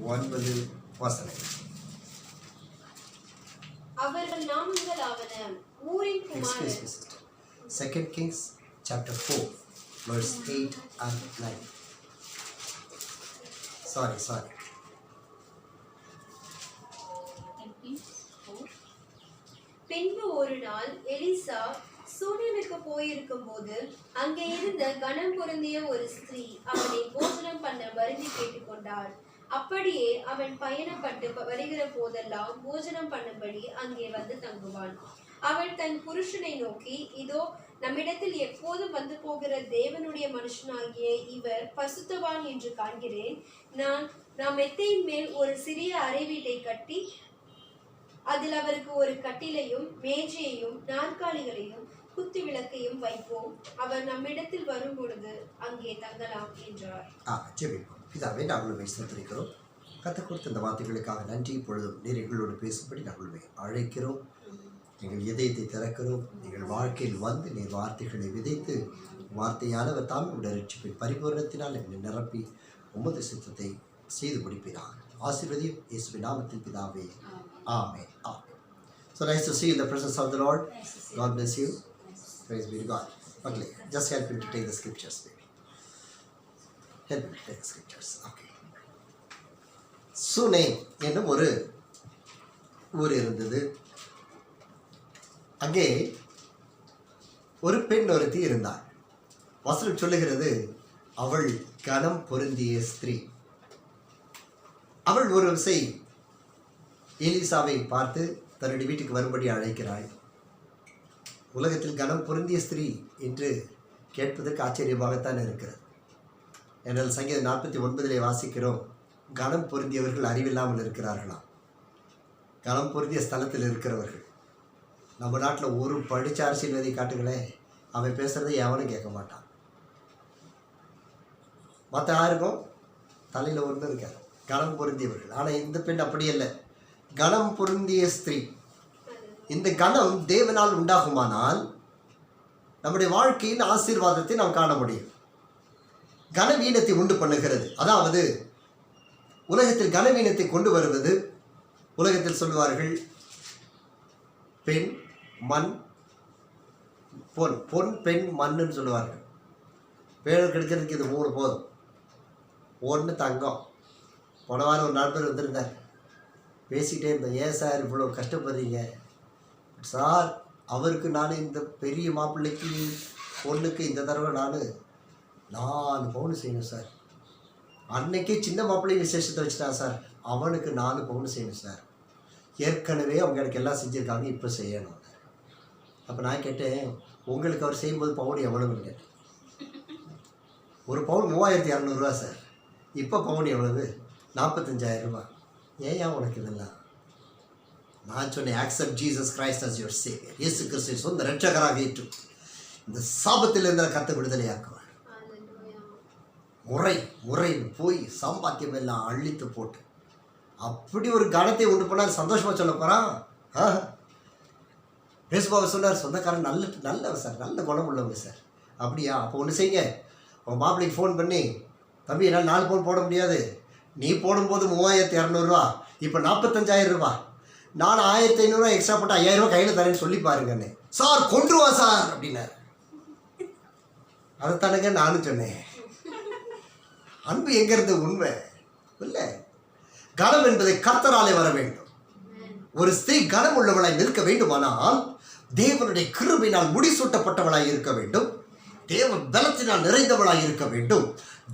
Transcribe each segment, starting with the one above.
9 வசனம். அவர்கள் நாமங்களாவன ஊரின் குமாரர். 2 Kings chapter 4 verse 8 and 9. Sorry. பின்பு ஒரு நாள் எலிசா சூனேமுக்கு போயிருக்கும் போது அங்கே இருந்த கனம் பொருந்திய ஒரு ஸ்திரீ அவனை போஜனம் பண்ண வருந்தி கேட்டுக்கொண்டாள். அப்படியே அவன் பயணப்பட்டு வருகிற போதெல்லாம் போஜனம் பண்ணும்படி அங்கே வந்து தங்குவான். அவள் தன் புருஷனை நோக்கி, இதோ நம்மிடத்தில் எப்போதும் வந்து போகிற தேவனுடைய மனுஷனாகிய இவர் பசுத்தவான் என்று காண்கிறேன். நாம் மெத்தையின் மேல் ஒரு சிறிய அறை வீட்டை கட்டி அதில் அவருக்கு ஒரு கட்டிலையும் மேஜையையும் நாற்காலிகளையும் குத்து விளக்கையும் வைப்போம். அவர் நம்மிடத்தில் வரும் பொழுது அங்கே தங்கலாம் என்றார். பிதாவே, நாங்களுமே ஸ்தோத்திரிக்கிறோம். கற்றுக் கொடுத்த இந்த வார்த்தைகளுக்காக நன்றி. இப்பொழுதும் நீர் எங்களோடு பேசும்படி நாங்களுமே அழைக்கிறோம். எங்கள் இதயத்தை திறக்கிறோம். எங்கள் வாழ்க்கையில் வந்து நீர் வார்த்தைகளை விதைத்து வார்த்தையானவர் தாம் உடைய ரட்சிப்பின் பரிபூரணத்தினால் எங்களை நிரப்பி உமது சித்தத்தை செய்து முடிப்பீராக. ஆசீர்வதியும் இயேசுவின் நாமத்தில் பிதாவே. Amen. So nice to see you in the presence of the Lord. God bless you. Praise be to God. Okay, just help me to take the scriptures, baby. Help me to take the scriptures. Okay. சுனேம் என்னும் ஒரு ஊர் இருந்தது. அங்கே ஒரு பெண் ஒருத்தி இருந்தாள். வசனம் சொல்லுகிறது, அவள் கனம் பொருந்திய ஸ்திரீ. அவள் ஒரு விசை எலிசாவை பார்த்து தன்னுடைய வீட்டுக்கு வரும்படி அழைக்கிறாள். உலகத்தில் கனம் பொருந்திய ஸ்திரீ என்று கேட்பதற்கு ஆச்சரியமாகத்தான் இருக்கிறது. என்றால் சங்கீதம் 49 வாசிக்கிறோம், கனம் பொருந்தியவர்கள் அறிவில்லாமல் இருக்கிறார்களாம். கனம் பொருந்திய ஸ்தலத்தில் இருக்கிறவர்கள். நம்ம நாட்டில் ஒரு படித்த அரசியல்வாதி காட்டுங்களேன், அவன் பேசுகிறத எவனும் கேட்க மாட்டான். மற்ற யாருக்கும் தலையில் ஒன்று இருக்காது, கனம் பொருந்தியவர்கள். ஆனால் இந்த பெண் அப்படி இல்லை, கனம் பொருந்திய ஸ்திரீ. இந்த கனம் தேவனால் உண்டாகுமானால் நம்முடைய வாழ்க்கையின் ஆசீர்வாதத்தை நாம் காண முடியும். கனவீனத்தை உண்டு பண்ணுகிறது. அதாவது உலகத்தில் கனவீனத்தை கொண்டு வருவது, உலகத்தில் சொல்லுவார்கள் பெண் மண் பொன், பொன் பெண் மண்ணுன்னு சொல்லுவார்கள். பேர் கிடைக்கிறதுக்கு இது 3 போதும். 1 தங்கம். போன வாரம் ஒரு நண்பர் வந்திருந்தார், பேசிக்கிட்டே இருந்தேன், ஏன் சார் இவ்வளோ கஷ்டப்படுறீங்க சார்? அவருக்கு நான் இந்த பெரிய மாப்பிள்ளைக்கு பொண்ணுக்கு இந்த தடவை நான் 4 பவுன் செய்யணும் சார். அன்னைக்கே சின்ன மாப்பிள்ளை விசேஷத்தை வச்சுட்டான் சார், அவனுக்கு 4 பவுன் செய்யணும் சார். ஏற்கனவே அவங்க எனக்கு எல்லாம் செஞ்சுருக்காங்க, இப்போ செய்யணும். அப்போ நான் கேட்டேன், உங்களுக்கு அவர் செய்யும்போது பவுன் எவ்வளவுன்னு கேட்டேன். ஒரு பவுன் 3200 சார். இப்போ பவுன் எவ்வளவு? 45,000 ரூபா. ஏன் உனக்கு இதெல்லாம்? நான் சொன்னேன், accept Jesus Christ as your saviour. இயேசு கிறிஸ்துவை சொந்த இரட்சகராக ஏற்று இந்த சாபத்திலிருந்து கத்த விடுதலையாக்குவார். முறை போய் சம்பாத்தியம் எல்லாம் அழித்து போட்டு அப்படி ஒரு கணத்தை உண்டு பண்ணால் சந்தோஷமாக சொல்ல போகிறான். பேசுபாவை சொன்னார், சொந்தக்காரன் நல்லவர் சார், நல்ல குணம் உள்ளவங்க சார். அப்படியா? அப்போ ஒன்று செய்யுங்க, உங்கள் மாப்பிள்ளைக்கு ஃபோன் பண்ணி, தம்பி என்னால் 4 பவுன் போட முடியாது, நீ போடும்போது 3200 ரூபா, இப்போ 45,000 ரூபா, நான் 1500 ரூபா எக்ஸ்ட்ரா போட்டு 5000 ரூபா கையில் தரேன்னு சொல்லி பாருங்கண்ணே. சார் கொண்டுருவா சார் அப்படின்னார். அதைத்தானுங்க நானும் சொன்னேன். அன்பு எங்கிறது உண்மை இல்லை. கனம் என்பதை கர்த்தராலே வர வேண்டும். ஒரு ஸ்திரீ கனம் உள்ளவளாய் நிற்க வேண்டுமானால் தேவனுடைய கிருபையினால் முடிசூட்டப்பட்டவளாய் இருக்க வேண்டும். தேவ பலத்தினால் நிறைந்தவளாய் இருக்க வேண்டும்.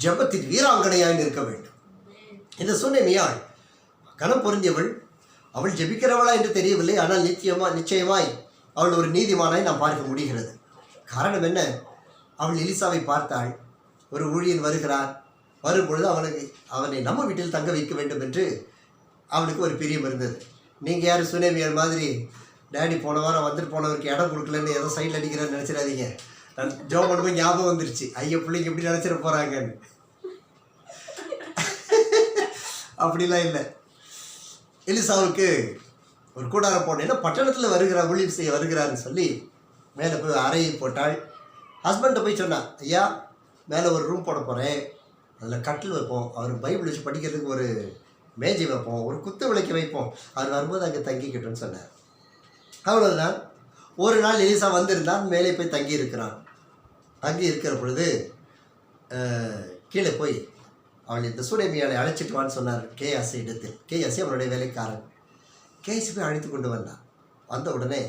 ஜெபத்தின் வீராங்கனையாய் இருக்க வேண்டும். இந்த சுனேமியாள் கனம் பொருந்தியவள். அவள் ஜெபிக்கிறவளா என்று தெரியவில்லை, ஆனால் நிச்சயமாய் அவள் ஒரு நீதிமானாய் நாம் பார்க்க முடிகிறது. காரணம் என்ன? அவள் எலிசாவை பார்த்தாள். ஒரு ஊழியன் வருகிறார். வரும்பொழுது அவனை நம்ம வீட்டில் தங்க வைக்க வேண்டும் என்று அவனுக்கு ஒரு பிரியம் இருந்தது. நீங்கள் யார் சுனேமியார் மாதிரி டேடி போன வாரம் வந்துட்டு போனவருக்கு இடம் கொடுக்கலன்னு ஏதோ சைடில் அடிக்கிறேன்னு நினச்சிடாதீங்க. நான் ஜோம் பண்ணும்போது ஞாபகம் வந்துருச்சு, ஐயா பிள்ளைங்க எப்படி நினச்சிட போகிறாங்கன்னு. அப்படிலாம் இல்லை. எலிசாவுக்கு ஒரு கூடாரம் போனேன்னா பட்டணத்தில் ஊழியம் செய்ய வருகிறாருன்னு சொல்லி மேலே போய் அறையை போட்டாள். ஹஸ்பண்டை போய் சொன்னான், ஐயா மேலே ஒரு ரூம் போட போகிறேன், அதில் கட்டில் வைப்போம், அவர் பைபிள் வச்சு படிக்கிறதுக்கு ஒரு மேஜை வைப்போம், ஒரு குத்து விளக்கி வைப்போம், அவர் வரும்போது அங்கே தங்கிக்கிட்டோன்னு சொன்னார். அவ்வளவுதான். ஒரு நாள் எலிசா வந்திருந்தான், மேலே போய் தங்கி இருக்கிறான். தங்கி இருக்கிற பொழுது கீழே போய் அவள் இந்த சூடேமியாளை அழைச்சிட்டு வான்னு சொன்னார் கேயாசி இடத்தில். கேயாசி அவனுடைய வேலைக்காரன். கேயாசி போய் அழைத்து கொண்டு வந்தான். வந்த உடனே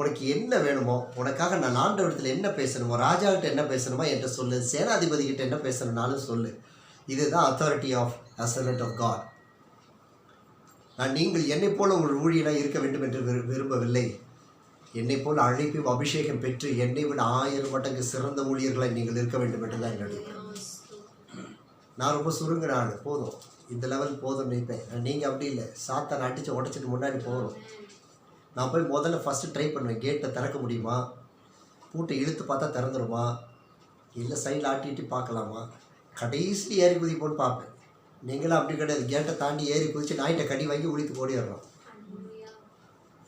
உனக்கு என்ன வேணுமோ, உனக்காக நான் ஆண்டவரிடத்தில் என்ன பேசணுமோ, ராஜாக்கிட்ட என்ன பேசணுமோ என்கிட்ட சொல்லு, சேனாதிபதி கிட்ட என்ன பேசணும்னாலும் சொல்லு. இதுதான் authority of a servant of God. நான் நீங்கள் என்னை போல உங்கள் ஊழியனாக இருக்க வேண்டும் என்று விரும்பவில்லை. என்னை போல் அழைப்பும் அபிஷேகம் பெற்று என்னை விட 1000 மடங்கு சிறந்த ஊழியர்களை நீங்கள் இருக்க வேண்டும் என்று தான் என்னுடைய. நான் ரொம்ப சுருங்கின ஆள், போதும் இந்த லெவல் போதும் நினைப்பேன். நீங்கள் அப்படி இல்லை, சாத்தான் அடித்து உடச்சிட்டு முன்னாடி போகணும். நான் போய் முதல்ல ஃபஸ்ட்டு ட்ரை பண்ணுவேன், கேட்டை திறக்க முடியுமா, பூட்டை இழுத்து பார்த்தா திறந்துருமா, இல்லை சைடில் ஆட்டிட்டு பார்க்கலாமா, கடைசி ஏறி குதிப்போன்னு பார்ப்பேன். நீங்களும் அப்படி கிடையாது, கேட்டை தாண்டி ஏறி குதித்து நாய்கிட்ட கடி வாங்கி உழித்து ஓடிடுறோம்.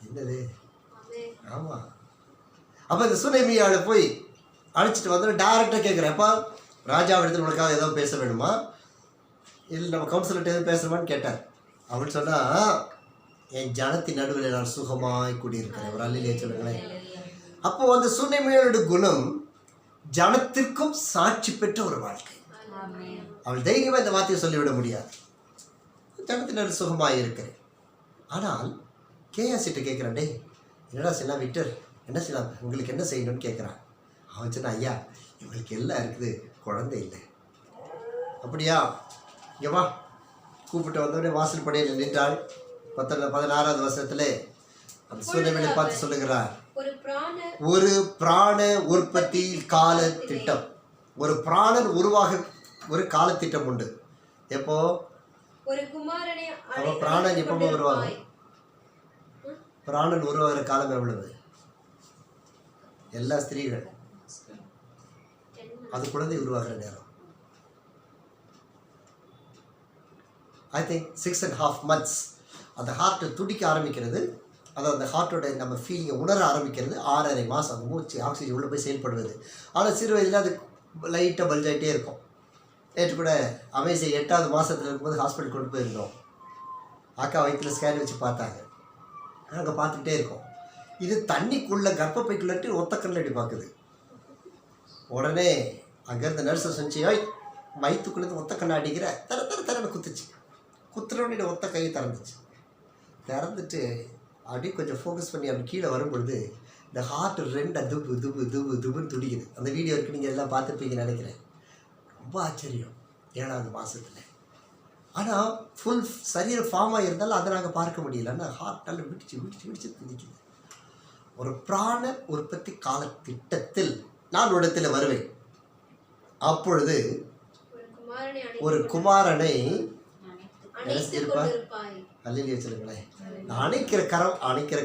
என்னது? ஆமாம். அப்போ இந்த சுனேமியாவை போய் அழைச்சிட்டு வந்து டேரெக்டாக கேட்குறேன்ப்பா, ராஜா இடத்துல உனக்காக ஏதோ பேச வேணுமா, இல்லை நம்ம கவுன்சிலர்கிட்ட எதுவும் பேசுகிறோமான்னு கேட்டார். அப்படின்னு சொன்னால், என் ஜனத்தின் நடுவில் நான் சுகமாய் கூடியிருக்கிறேன். ஒரு அல்லையே சொல்லுங்களேன். அப்போ அந்த சுனேமியாவோட குணம் ஜனத்திற்கும் சாட்சி பெற்ற ஒரு வாழ்க்கை. அவள் தைரியமாக இந்த வார்த்தையை சொல்லிவிட முடியாது. ஜனத்தின் நடுவில் சுகமாக இருக்கிறேன். ஆனால் கேயாசிட்ட கேட்குறான், டே என்னடா செய்யலாம் விக்டர், என்ன செய்யலாம், உங்களுக்கு என்ன செய்யணும்னு கேட்குறான். அவன் சொன்னா, ஐயா இவங்களுக்கு எல்லாம் இருக்குது, குழந்தை இல்லை. அப்படியா, இங்கே வா. கூப்பிட்டு வந்தோடனே வாசல் படையில் நின்றாள். 16வது வருஷத்துல அந்த சூழ்நிலை பார்த்து சொல்லுகிறார், ஒரு பிராண உற்பத்தி கால திட்டம். ஒரு பிராணன் உருவாக ஒரு காலத்திட்டம் உண்டு. எப்போ அவன் பிராணன் எப்போ உருவாகும்? பிராணன் உருவாகிற காலம் எவ்வளவு? எல்லா ஸ்திரீகள் அது குழந்தை உருவாகிற நேரம். ஐ திங்க் 6.5 months அந்த ஹார்ட்டை துடிக்க ஆரம்பிக்கிறது. அது அந்த ஹார்ட்டோட நம்ம ஃபீலிங்கை உணர ஆரம்பிக்கிறது 6.5 மாதம். அந்த மூச்சு ஆக்சிஜன் உள்ளே போய் செயல்படுவது. ஆனால் சிறு வயதில் அது லைட்டாக பல்ஜாகிட்டே இருக்கும். நேற்று கூட அமேசி 8வது மாதத்தில் இருக்கும்போது ஹாஸ்பிட்டல் கொண்டு போயிருந்தோம். அக்கா வயிற்றில் ஸ்கேன் வச்சு பார்த்தாங்க. அங்கே பார்த்துக்கிட்டே இருக்கோம். இது தண்ணிக்குள்ளே கர்ப்பப்பைக்குள்ளே ஒத்தக்கண்ணில் அடி பார்க்குது. உடனே அங்கேருந்து நர்ஸை சொன்னிச்சு, வயிற்றுக்குள்ளேருந்து ஒத்தக்கண்ணை அடிக்கிற தரன்னு குத்துச்சு. குத்துறோன்னு ஒத்த கை திறந்துச்சு. திறந்துட்டு அப்படியே கொஞ்சம் ஃபோக்கஸ் பண்ணி அப்படி கீழே வரும்பொழுது இந்த ஹார்ட் 2 துபு துபு துபு துபுன்னு துடிக்குது. அந்த வீடியோ இருக்குது, நீங்கள் எல்லாம் பார்த்துருப்பீங்கன்னு நினைக்கிறேன். ரொம்ப ஆச்சரியம் 7வது மாதத்தில். ஆனால் ஃபுல் சரீரம் ஃபார்மாக இருந்தாலும் அதை நாங்கள் பார்க்க முடியல. ஆனால் ஹார்ட் நல்லா விடிச்சு துடிக்குது. ஒரு பிராண உற்பத்தி கால திட்டத்தில் நான் இடத்துல வருவேன். அப்பொழுது ஒரு குமாரனை அல்லேலூயா சொல்லுங்களேன். அணைக்கிற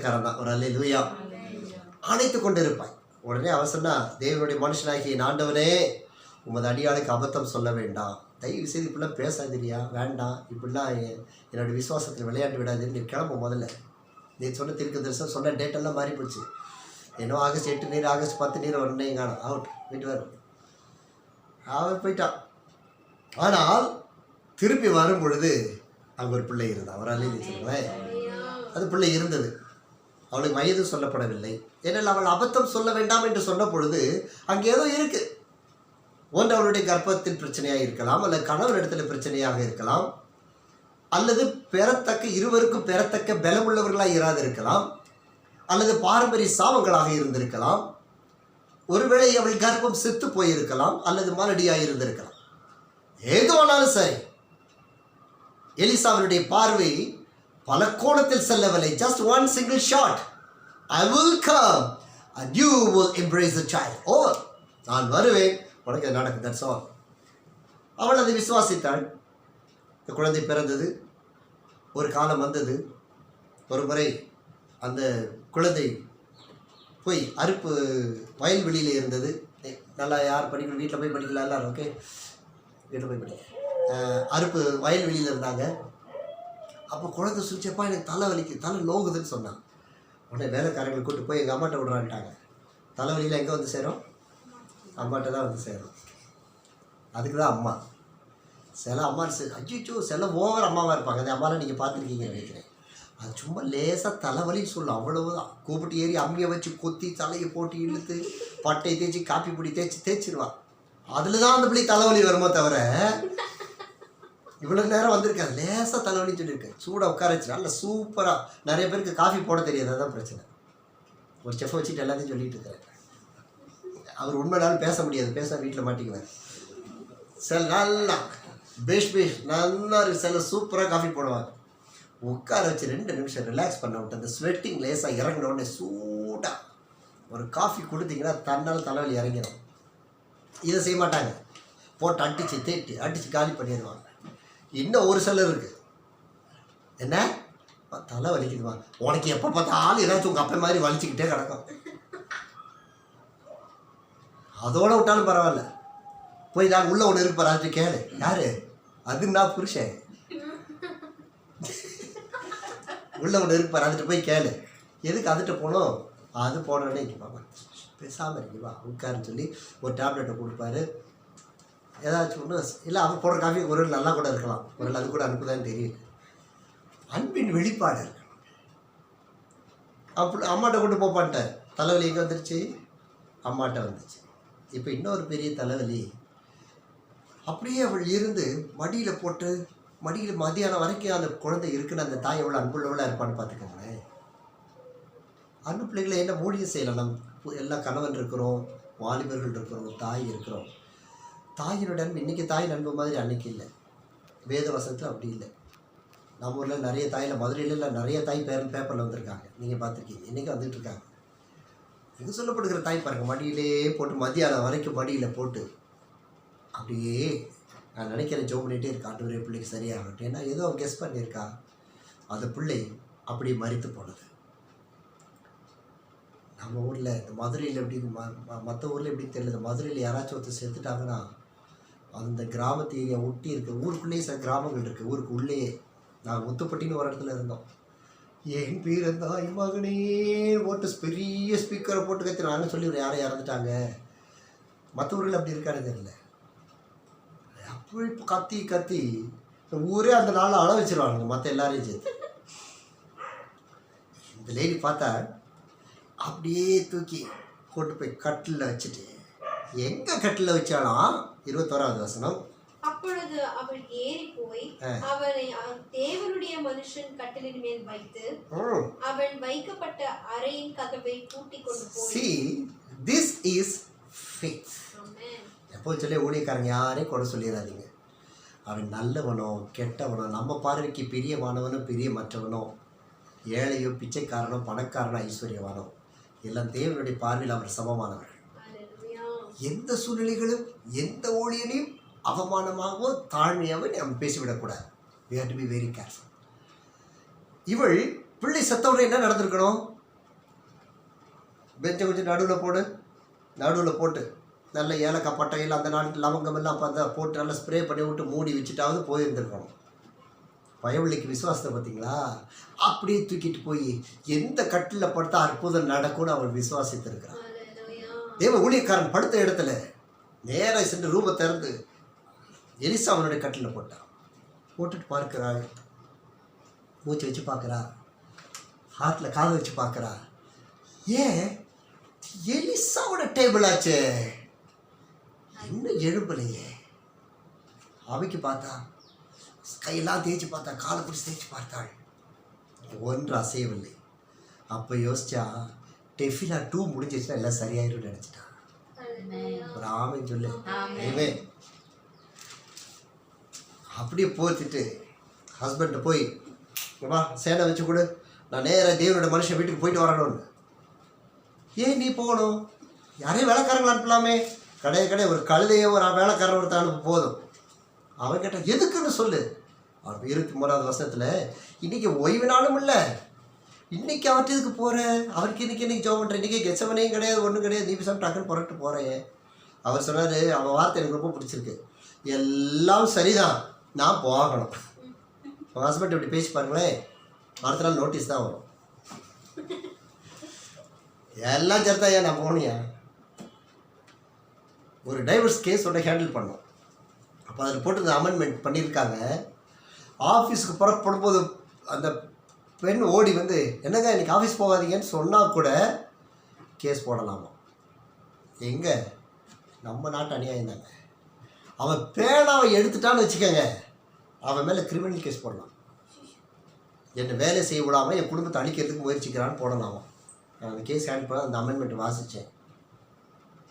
கரம் தான் ஒரு அல்லேலூயா. அணைத்து கொண்டு இருப்பாய். உடனே அவர் சொன்னா, தேவனுடைய மனுஷனாகிய ஆண்டவனே, உமது அடியாளுக்கு அபத்தம் சொல்ல வேண்டாம், தயவு செய்து இப்படிலாம் பேசாதிரியா, வேண்டாம், இப்படிலாம் என்னோடய விசுவாசத்தில் விளையாண்டு விடாதுன்னு நீ கிளம்பும். முதல்ல நீ சொன்ன தீர்க்க தரிசனம் சொன்ன டேட்டெல்லாம் மாறி போச்சு. இன்னும் ஆகஸ்ட் 8 நீர், ஆகஸ்ட் 10 நீர் வரணும் காணும். அவுட், வீட்டு வரும். அவர் போயிட்டான். ஆனால் திருப்பி வரும் பொழுது அங்கே ஒரு பிள்ளை இருந்தான். அவர் அல்லேலூயா சொல்லுங்களேன். அது பிள்ளை இருந்தது. அவளுக்கு வயது சொல்லப்படவில்லை. ஏன்னால் அவள் அபத்தம் சொல்ல வேண்டாம் என்று சொன்ன பொழுது அங்கே ஏதோ இருக்குது. ஒன்று அவளுடைய கர்ப்பத்தின் பிரச்சனையாக இருக்கலாம், அல்லது கணவர் இடத்துல பிரச்சனையாக இருக்கலாம், அல்லது இருவருக்கும் பெறத்தக்க பலமுள்ளவர்களாக இராது இருக்கலாம், அல்லது பாரம்பரிய சாபங்களாக இருந்திருக்கலாம். ஒருவேளை அவள் கர்ப்பம் செத்து போயிருக்கலாம், அல்லது மலடியாக இருந்திருக்கலாம். ஏதுவானாலும் சரி, எலிசாவினுடைய பார்வை பல கோணத்தில் செல்லவில்லை. Just one single shot. I will come and you will embrace the child. Over, நான் வருவேன், உனக்கு அது நடக்கும். That's all. அவள் அதை விசுவாசித்தாள். இந்த குழந்தை பிறந்தது. ஒரு காலம் வந்தது. ஒரு முறை அந்த குழந்தை போய் அறுப்பு வயல்வெளியில் இருந்தது. நல்லா யார் படிக்கணும், வீட்டில் போய் படிக்கலாம் எல்லாரும். ஓகே, வீட்டில் போய் படிக்க. அறுப்பு வயல்வெளியில் இருந்தாங்க. அப்போ குழந்தை சொல்லிச்சப்பா எனக்கு தலை வலிக்கு, தலை நோகுதுன்னு சொன்னான். உடனே வேலைக்காரங்களை கூப்பிட்டு போய் எங்கள் அம்மாட்ட விடுறான்ட்டாங்க. தலைவலியில் எங்கே வந்து சேரும்? அம்மாட்ட தான் வந்து சேரும். அதுக்கு தான் அம்மா. சில அம்மா அஜிச்சோ சில ஓவர் அம்மாவாக இருப்பாங்க. அந்த அம்மாலாம் நீங்கள் பார்த்துருக்கீங்கன்னு நினைக்கிறேன். அது சும்மா லேசாக தலைவலின்னு சொல்லும், அவ்வளவுதான். கூப்பிட்டு ஏறி அம்மியை வச்சு கொத்தி தலையை போட்டு இழுத்து பட்டை தேய்ச்சி காப்பி பொடி தேய்ச்சிடுவான். அதில் தான் அந்த பிள்ளை தலைவலி வருமோ தவிர இவ்வளோ நேரம் வந்திருக்காது. லேசாக தலைவலின்னு சொல்லியிருக்கேன். சூடாக உட்கார வச்சு நல்லா சூப்பராக. நிறைய பேருக்கு காஃபி போட தெரியாது, அதுதான் பிரச்சனை. ஒரு செஃப்பை வச்சுட்டு எல்லாத்தையும் சொல்லிட்டு இருக்கிறேன். அவர் உண்மைனாலும் பேச முடியாது, பேச வீட்டில் மாட்டிக்குவார். சில நல்லா பேஷ் நல்லா இருக்கு. சில சூப்பராக காஃபி போடுவாங்க. உட்கார வச்சு 2 நிமிஷம் ரிலாக்ஸ் பண்ண விட்டு அந்த ஸ்வெட்டிங் லேசாக இறங்கின உடனே சூடாக ஒரு காஃபி கொடுத்தீங்கன்னா தன்னால் தலைவலி இறங்கிடும். இதை செய்ய மாட்டாங்க. போட்டு அடித்து காலி பண்ணிடுவாங்க. இன்னும் ஒரு சிலர் இருக்குது, என்ன தலை வலிக்குதுமா, உனக்கு எப்போ பார்த்தாலும் ஏதாச்சும் உங்கள் அப்பா மாதிரி வலிச்சுக்கிட்டே கிடக்கும். அதோட விட்டாலும் பரவாயில்ல, போய் நான் உள்ள ஒன்று இருப்பார், அதுட்டு கேளு. யாரு அது? நான் புருஷன். உள்ள ஒன்று இருப்பார், அதுட்டு போய் கேளு. எதுக்கு அதுட்டு போனோம்? அது போனோடனே பாப்பா பேசாமல் இருக்குவா உட்காருன்னு சொல்லி ஒரு டேப்லெட்டை கொடுப்பாரு. ஏதாச்சும் ஒன்று இல்லை, அவன் போடுற காஃபி ஒரு நல்லா கூட இருக்கலாம், ஒரு அது கூட அனுப்புதான்னு தெரியல. அன்பின் வெளிப்பாடு இருக்கு. அப்படி அம்மாட்ட கொண்டு போப்பான்ட்டேன். தலைவலி எங்கே வந்துருச்சு? அம்மாட்ட வந்துச்சு. இப்போ இன்னொரு பெரிய தலைவலி. அப்படியே அவள் இருந்து மடியில் போட்டு மடியில் மதியானம் வரைக்கும் அந்த குழந்தை இருக்குன்னு அந்த தாய் எவ்வளோ அன்புள்ளவளாக இருப்பான்னு பார்த்துக்கோங்களேன். அன்பு பிள்ளைகளை என்ன ஊழியம் செய்யலாம்? எல்லாம் கணவன் இருக்கிறோம், வாலிபர்கள் இருக்கிறோம், தாய் இருக்கிறோம். தாயினோட அன்பு இன்றைக்கி தாய் அன்பு மாதிரி அன்றைக்கி இல்லை. வேத வசனத்தில் அப்படி இல்லை. நம்ம ஊரில் நிறைய தாயில், மதுரையில் நிறைய தாய் பேப்பரில் வந்திருக்காங்க, நீங்கள் பார்த்துருக்கீங்க. இன்றைக்கி வந்துட்டு இருக்காங்க. இது சொல்லப்படுகிற தாய் பாருங்கள், மடியிலே போட்டு மதியானம் வரைக்கும் மடியில் போட்டு அப்படியே நான் நினைக்கிறேன் ஜோம் பண்ணிகிட்டே இருக்கா, ஆண்டவரே பிள்ளைக்கு சரியாகட்டும். ஏன்னா ஏதோ கெஸ் பண்ணியிருக்கா. அந்த பிள்ளை அப்படி மரித்து போனது. நம்ம ஊரில் இந்த மதுரையில் எப்படி மற்ற ஊரில் எப்படின்னு தெரியல, இந்த மதுரையில் யாராச்சும் ஒருத்தர் செத்துட்டாங்கன்னா அந்த கிராமத்து ஏரியா ஒட்டி இருக்குது, ஊருக்குள்ளேயே சில கிராமங்கள் இருக்குது, ஊருக்கு உள்ளேயே. நாங்கள் முத்துப்பட்டின்னு ஒரு இடத்துல இருந்தோம். என் பேர் இருந்தால் மகனே ஓட்டு பெரிய ஸ்பீக்கரை போட்டு கற்று நாங்கள் சொல்லிடுறோம் யாரை இறந்துட்டாங்க. மற்ற ஊரில் அப்படி இருக்கான்னு தெரியல. அப்படி இப்போ கத்தி ஊரே அந்த நாளில் அள வச்சிருவாங்க மற்ற எல்லாரையும் சேர்த்து. இந்த லேடி பார்த்தா அப்படியே தூக்கி கொண்டு போய் கட்டில் வச்சுட்டு, எங்கே கட்டில் வச்சாலும் 21வது வசனம், அப்பொழுது அவள் ஏறி போய் அவனை தேவனுடைய மனுஷன் கட்டிலின் மேல் வைத்து அவன் வைக்கப்பட்ட அறையின் கதவை பூட்டி கொண்டு போய். See, this is faith. எப்போ சொல்லி ஊழியக்காரங்க யாரையும் கூட சொல்லிடாதீங்க. அவன் நல்லவனோ கெட்டவனோ, நம்ம பார்வைக்கு பிரியமானவனோ பிரியமற்றவனோ, ஏழையோ பிச்சைக்காரனோ பணக்காரனோ ஐஸ்வர்யவானோ, எல்லாம் தேவனுடைய பார்வையில் அவர் சமமானவர்கள். எந்த சூழ்நிலைகளும் எந்த ஊழியனையும் அவமானமாகவோ தாழ்மையாகவோ நம்ம பேசிவிடக்கூடாது. we have to be very careful. இவள் பிள்ளை செத்தவுடனே என்ன நடந்திருக்கணும்? பெஞ்சை கொஞ்சம் நடுவில் போட்டு நல்ல ஏலக்காய் பட்டையில் அந்த நாட்டு லவங்கம் எல்லாம் பார்த்தா போட்டு நல்லா ஸ்ப்ரே பண்ணி விட்டு மூடி வச்சுட்டாவது போயிருந்துருக்கணும். பயவில்லைக்கு விசுவாசத்தை பார்த்தீங்களா? அப்படியே தூக்கிட்டு போய் எந்த கட்டில் படுத்தா அற்புதம் நடக்கும்னு அவள் விசுவாசித்திருக்கிறான். தேவ ஊழியக்காரன் படுத்த இடத்துல நேராக சென்று ரூபை திறந்து எலிசா அவனுடைய கட்டில் போட்டான். போட்டுட்டு பார்க்குறாள், மூச்சு வச்சு பார்க்குறா, ஹார்ட்டில் காதை வச்சு பார்க்குறா. ஏன் எலிசாவோட டேபிள் ஆச்சு, இன்னும் எழும்பலையே. அவைக்கு பார்த்தா கையெல்லாம் தேய்ச்சி பார்த்தா, காலை பிடிச்சி தேய்ச்சி பார்த்தாள், ஒன்று அசையவில்லை. அப்போ யோசிச்சா டெஃபிலா 2 முடிஞ்சிச்சுன்னா எல்லாம் சரியாயிரும் நினச்சிட்டான். ஒரு ஆமைன்னு சொல்லு. அப்படியே போத்திட்டு ஹஸ்பண்டை போய் வா சேனை வச்சு கொடு, நான் நேராக தேவனோட மனுஷன் வீட்டுக்கு போயிட்டு வரணும்னு. ஏன் நீ போகணும்? யாரையும் வேலைக்காரங்களை அனுப்பலாமே. கிடையாது, ஒரு கழுதையோ ஒரு வேலைக்காரன் ஒருத்தர் அனுப்ப போதும். அவன் கேட்டால் எதுக்குன்னு சொல்லு. அவர் 23வது வருஷத்தில் இன்றைக்கி ஓய்வு நாளும் இல்லை, இன்றைக்கி அவர்கிட்ட இதுக்கு போகிறேன், அவருக்கு இன்றைக்கி ஜோம் பண்ணுறேன், இன்றைக்கி கெச்சமனையும் கிடையாது, ஒன்றும் கிடையாது, நீ பேசாமல் டக்குன்னு புறட்டு போகிறேன். அவர் சொன்னார், அவன் வார்த்தை எனக்கு ரொம்ப பிடிச்சிருக்கு, எல்லாம் சரிதான், நான் போகணும். உங்கள் ஹஸ்பண்ட் இப்படி பேசி பாருங்களேன், அடுத்த நாள் நோட்டீஸ் தான் வரும். எல்லாம் சரிதான், ஏன் நான் போகணியா? ஒரு டைவர்ஸ் கேஸ் ஒன்று ஹேண்டில் பண்ணோம். அப்போ அதில் போட்டு அமெண்ட்மெண்ட் பண்ணியிருக்காங்க. ஆஃபீஸுக்கு புறப்படும் போது அந்த பெண் ஓடி வந்து என்னங்க இன்றைக்கி ஆஃபீஸ் போகாதீங்கன்னு சொன்னால் கூட கேஸ் போடலாமா? எங்கே நம்ம நாட்டு அநியாயம் தாங்க. அவன் பேனாவை எடுத்துட்டான்னு வச்சுக்கோங்க, அவன் மேலே கிரிமினல் கேஸ் போடலாம். என்னை வேலை செய்ய விடாமல் என் குடும்பத்தை அழிக்கிறதுக்கு முயற்சிக்கிறான்னு போடலாமா? நான் அந்த கேஸ் ஹேண்ட் பண்ண அந்த அமெண்ட்மெண்ட் வாசித்தேன்.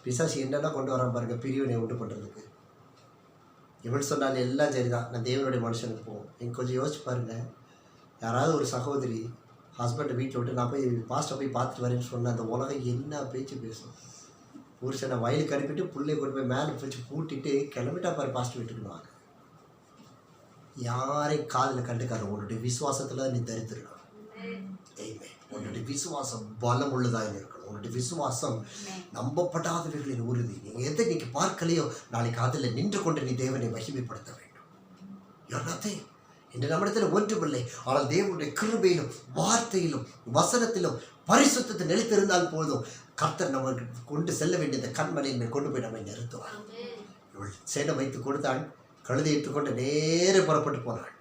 பிசாசு என்னெல்லாம் கொண்டு வரான் பாருங்க பிரிவினை உண்டு பண்ணுறதுக்கு. எப்படி சொன்னாலும் எல்லாம் சரிதான், நான் தேவனுடைய மனுஷனுக்கு போவோம். எனக்கு கொஞ்சம் யோசிச்சு பாருங்கள், யாராவது ஒரு சகோதரி ஹஸ்பண்டை வீட்டில் விட்டு நான் போய் பாஸ்ட்டை போய் பார்த்துட்டு வரேன்னு சொன்னேன், அந்த உலகம் என்ன பேச்சு பேசும். புருஷனை வயலுக்கு அனுப்பிட்டு பிள்ளைய கொண்டு போய் மேலே வச்சு பூட்டிட்டு கிளம்பிட்டா பாரு பாஸ்ட் வீட்டுக்குவாங்க. யாரையும் காதில் கண்டுக்காத. உன்னுடைய விசுவாசத்தில் நீ தரித்திருக்கணும். உன்னுடைய விசுவாசம் பலம் உள்ளதாக இருக்கணும். உன்னுடைய விசுவாசம் நம்பப்படாதவர்களின் உறுதி. நீங்கள் எதை இன்னைக்கு பார்க்கலையோ நாளைக்கு அதில் நின்று கொண்டு நீ தேவனை மகிமைப்படுத்த வேண்டும். யாராத்தே இன்று நம்மிடத்தில் ஒன்றுமில்லை, ஆனால் தேவனுடைய கிருபையிலும் வார்த்தையிலும் வசனத்திலும் பரிசுத்தத்தை நிலைத்திருந்தால் போதும், கர்த்தர் நமக்கு கொண்டு செல்ல வேண்டிய இந்த கண்மலையின் மேல் கொண்டு போய் நம்மை நிறுத்துவார். இவள் சேனை வைத்து கொடுத்தாள், கழுதை எடுத்துக்கொண்டு நேரே புறப்பட்டு போனாள்.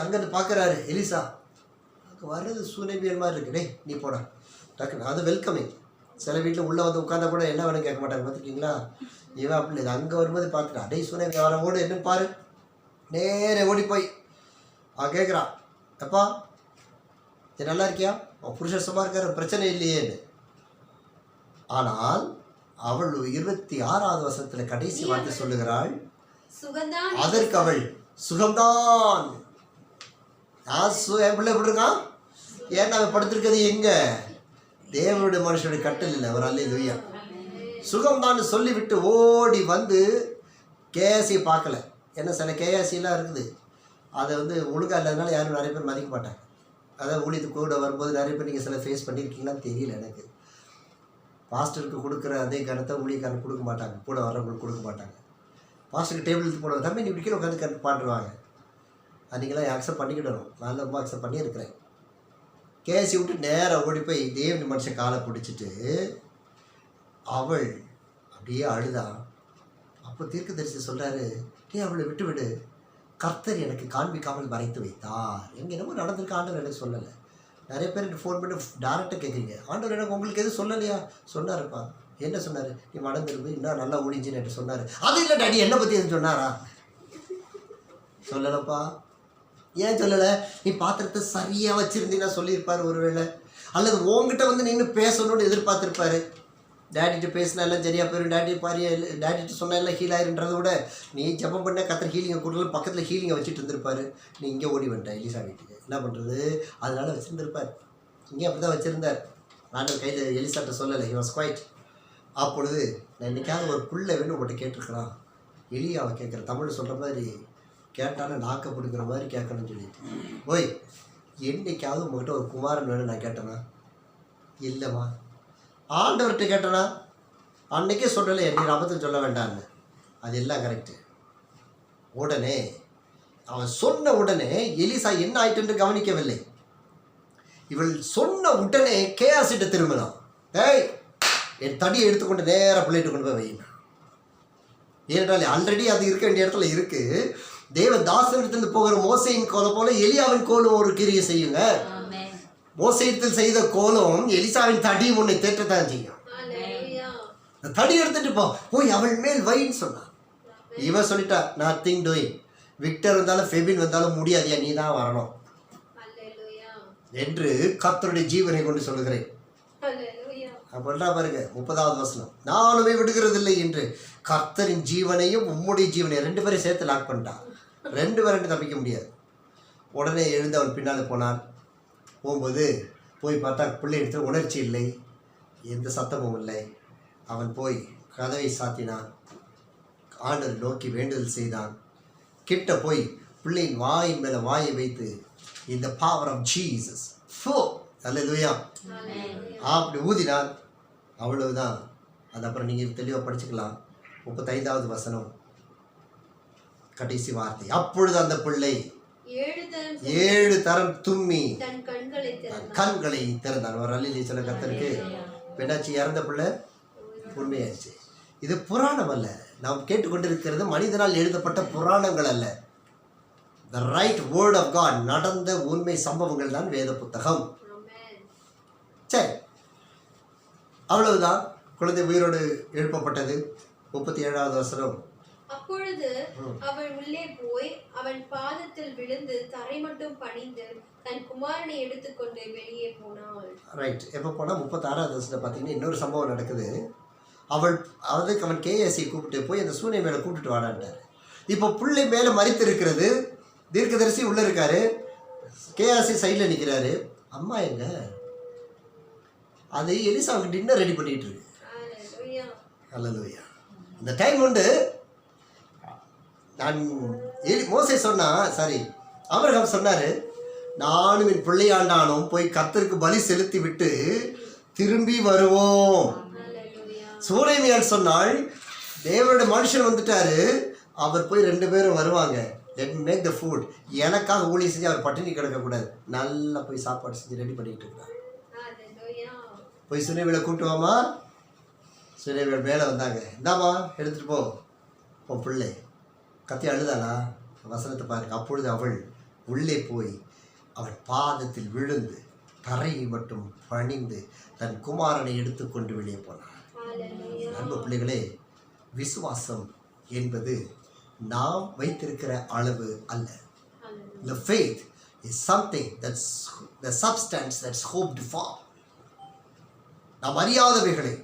அங்கேருந்து பார்க்குறாரு எலிசா, அங்கே வர்றது சூனேபியல் மாதிரி இருக்கு, நீ போட டக்குன்னு. அது வெல்கமிங். சில வீட்டில் உள்ளே வந்து உட்காந்தா கூட என்ன வேணும் கேட்க மாட்டாங்க, பார்த்துருக்கீங்களா? இவன் அப்படி இல்லை, அங்கே வரும்போது பார்த்துட்டா, டேய் சூனேபியா வர ஓடு என்னன்னு பாரு. நேரே ஓடி போய் கேட்குறான், அப்பா இது நல்லா இருக்கியா, அவன் புருஷன் சும்மா இருக்காரு, பிரச்சனை இல்லையேன்னு. ஆனால் அவள் 26வது வசனத்தில் கடைசி வார்த்தை சொல்லுகிறாள், அதற்கு அவள் சுகம்தான். என் பிள்ளை எப்படி இருக்கான்? ஏன்னா அவன் படுத்திருக்கிறது எங்க? தேவனுடைய மனுஷனுடைய கட்டல் இல்லை. அவர் அல்லேலூயா. சுகம்தான் சொல்லிவிட்டு ஓடி வந்து கேஎஸ்சி பார்க்கல. ஏன்னா சில கேஎஸ்சிலாம் இருக்குது, அதை வந்து ஒழுங்காக இல்லாதனால யாரும் நிறைய பேர் மதிக்க மாட்டாங்க. அதாவது ஊழியத்துக்கு கூட வரும்போது நிறைய பேர் நீங்கள் சில ஃபேஸ் பண்ணியிருக்கீங்களான்னு தெரியல எனக்கு. பாஸ்டருக்கு கொடுக்குற அதே கணத்தை ஊழியக்காரன் கொடுக்க மாட்டாங்க, கூட வர்றவங்களுக்கு கொடுக்க மாட்டாங்க. பாஸ்டருக்கு டேபிள் எடுத்து போடுவாங்க, தம்பி நீ இப்படி உட்காந்து கட்டு பாடுவாங்க. அது நீங்களாம் அக்செப்ட் பண்ணிக்கிடணும். நான் ரொம்ப அக்செப்ட் பண்ணியிருக்கிறேன். கேசி விட்டு நேராக ஓடி போய் தேவன் மனுஷன் காலை பிடிச்சிட்டு அவள் அப்படியே அழுதான். அப்போ தீர்க்கதரிசி சொல்கிறாரு, அவளை விட்டு விடு, கர்த்தர் எனக்கு காண்பிக்காமல் மறைத்து வைத்தார். எங்கே என்னமோ நடந்திருக்கு, ஆண்டவர் எனக்கு சொல்லலை. நிறைய பேர் ஃபோன் பண்ணி டேரெக்டாக கேட்குறீங்க, ஆண்டவர் எனக்கு உங்களுக்கு எதுவும் சொல்லலையா? சொன்னாருப்பா. என்ன சொன்னார்? நீ மடந்திருப்பு இன்னும் நல்லா ஒழிஞ்சுன்னு என்று சொன்னார். அது இல்லை டாடி, என்னை பற்றி எதுவும் சொன்னாரா? சொல்லலைப்பா. ஏன் சொல்லலை? நீ பாத்திரத்தை சரியாக வச்சுருந்தீங்கன்னா சொல்லியிருப்பார் ஒருவேளை. அல்லது உங்ககிட்ட வந்து நின்று பேசணும்னு எதிர்பார்த்துருப்பாரு. டேடிகிட்ட பேசினா எல்லாம் சரியாக போயிடும், டேடிகிட்ட சொன்னால் எல்லாம் ஹீல் ஆயிருன்றதை விட நீ ஜெபம் பண்ண கத்தர் ஹீலிங்கை கொடுக்கல, பக்கத்தில் ஹீலிங்கை வச்சுட்டு இருந்திருப்பாரு. நீ இங்கே ஓடி வந்துட்டேன் எலிசா வீட்டுக்கு, என்ன பண்ணுறது? அதனால் வச்சுருந்துருப்பார். இங்கே அப்படி தான் வச்சுருந்தார். ஆண்டவர் கையில் எலிசாட்ட சொல்லலை, ஹி வாஸ் குவைட். அப்பொழுது நான் இன்றைக்காவது ஒரு பிள்ளை வேணும் உங்கள்கிட்ட கேட்டிருக்கலாம். எலியாவை கேட்குற தமிழ் சொல்கிற மாதிரி கேட்டாலும் நாக்க பிடிக்கிற மாதிரி கேட்கணும்னு சொல்லிட்டு, ஓய் என்னைக்காவது உங்கள்கிட்ட ஒரு குமாரன் வேணும் நான் கேட்டேனா? இல்லைம்மா. ஆண்டவர்கிட்ட கேட்டனா? அன்றைக்கே சொல்லலை, நீ அபத்தம் சொல்ல வேண்டான்னு. அது எல்லாம் கரெக்டு. உடனே அவன் சொன்ன உடனே எலிசா என்ன ஆயிட்டு கவனிக்கவில்லை. இவள் சொன்ன உடனே கேயாசிட்ட திரும்பினான். ஏய் என் தடியை எடுத்துக்கொண்டு நேராக பிள்ளைட்டு கொண்டு போய் வைங்க. ஏனென்றால் ஆல்ரெடி அது இருக்க வேண்டிய இடத்துல இருக்குது. தேவ தாசனிடத்தில் போகிற மோசையின் கோலம் போல எலியாவின் கோலம் ஒரு கிரியை செய்யுங்க. மோசையத்தில் செய்த கோலம் எலிசாவின் தடி உன்னை தேற்றத்தான் செய்யும். தடி எடுத்துட்டு போய் அவள் மேல் வைன்னு சொன்னான். இவன் சொல்லிட்டா, நத்திங் டூயிங். விக்டர் வந்தாலும் ஃபெபின் வந்தாலும் முடியாதியா, நீ தான் வரணும் என்று கர்த்தருடைய ஜீவனை கொண்டு சொல்லுகிறேன். அப்படின்னா பாருங்க 30வது வசனம், நானுமே விடுகிறதில்லை என்று கர்த்தரின் ஜீவனையும் உம்முடைய ஜீவனையும் 2 பேரையும் சேர்த்து லாக் பண்ணிட்டான். 2 பேரும் தப்பிக்க முடியாது. உடனே எழுந்து அவன் பின்னால் போனான். போகும்போது போய் பார்த்தா பிள்ளை எடுத்து உணர்ச்சி இல்லை, எந்த சத்தமும் இல்லை. அவன் போய் கதவை சாத்தினான், ஆண்டவர் நோக்கி வேண்டுதல் செய்தான். கிட்ட போய் பிள்ளையின் வாயின் மேலே வாயை வைத்து இந்த பவர் ஆஃப் ஜீசஸ் அல்லேலூயா அப்படி ஊதினான். அவ்வளவுதான். அது அப்புறம் நீங்கள் தெளிவாக படிச்சுக்கலாம். 35வது வசனம் கடைசி வார்த்தை. அப்பொழுது அந்த பிள்ளை 7 தரம் தும்மி தன் கண்களை திறந்தான். ஒரு அல்லேலூயா சொல்ல கர்த்தருக்கு. பெண்ணாச்சி இறந்த பிள்ளை உண்மையாச்சு. இது புராணம் அல்ல, நாம் கேட்டுக்கொண்டிருக்கிறது மனிதனால் எழுதப்பட்ட புராணங்கள் அல்ல. The right word of God, நடந்த உண்மை சம்பவங்கள் தான் வேத புத்தகம். சரி, அவ்வளவுதான். குழந்தை உயிரோடு எழுப்பப்பட்டது. 37வது வசனம். அப்பொழுது அவள் உள்ளே போய் அவன் பாதத்தில் விழுந்து தரை மட்டும் பணிந்து தன் குமாரனை எடுத்துக்கொண்டு வெளியே போனாள். ரைட். எப்போ போனால் 36வது வசனம் பார்த்தீங்கன்னா இன்னொரு சம்பவம் நடக்குது. அவன் கேஎஸ்சி கூப்பிட்டு போய் அந்த சூனை மேலே கூப்பிட்டுட்டு வாடான்ட்டார். இப்போ பிள்ளை மேலே மறித்து இருக்கிறது. தீர்க்கதரிசி உள்ளே இருக்காரு, கேஎஸ்சி சைடில் நிற்கிறாரு. அம்மா எங்க? அது எலிசாவுக்கு டின்னர் ரெடி பண்ணிட்டு இருக்கு. அல்லேலூயா. இந்த டைம் உண்டு. நான் மோசே ஆபிரகாம் சொன்னார், நானும் என் பிள்ளையாண்டானும் போய் கர்த்தருக்கு பலி செலுத்தி விட்டு திரும்பி வருவோம். சூரேமியால் சொன்னாள், தேவனுடைய மனுஷன் வந்துட்டாரு, அவர் போய் 2 பேரும் வருவாங்க. Let me make the food. எனக்காக ஊழியம் செஞ்சு அவர் பட்டினி கிடக்கக்கூடாது, நல்லா போய் சாப்பாடு செஞ்சு ரெடி பண்ணிக்கிட்டு இருக்கிறார். போய் சுனேவில கூட்டுவாமா. சுனேவில மேலே வந்தாங்க. இந்தாமா எடுத்துகிட்டு போ. உன் பிள்ளை கத்தி அழுதாளா? வசனத்தை பாருங்க. அப்பொழுது அவள் உள்ளே போய் அவன் பாதத்தில் விழுந்து தரையை மட்டும் பணிந்து தன் குமாரனை எடுத்துக்கொண்டு வெளியே போனாள். அன்பு பிள்ளைகளே, விசுவாசம் என்பது நாம் வைத்திருக்கிற அளவு அல்ல. The faith is something that's the substance that's hoped for. நாம் அறியாதவைகளை,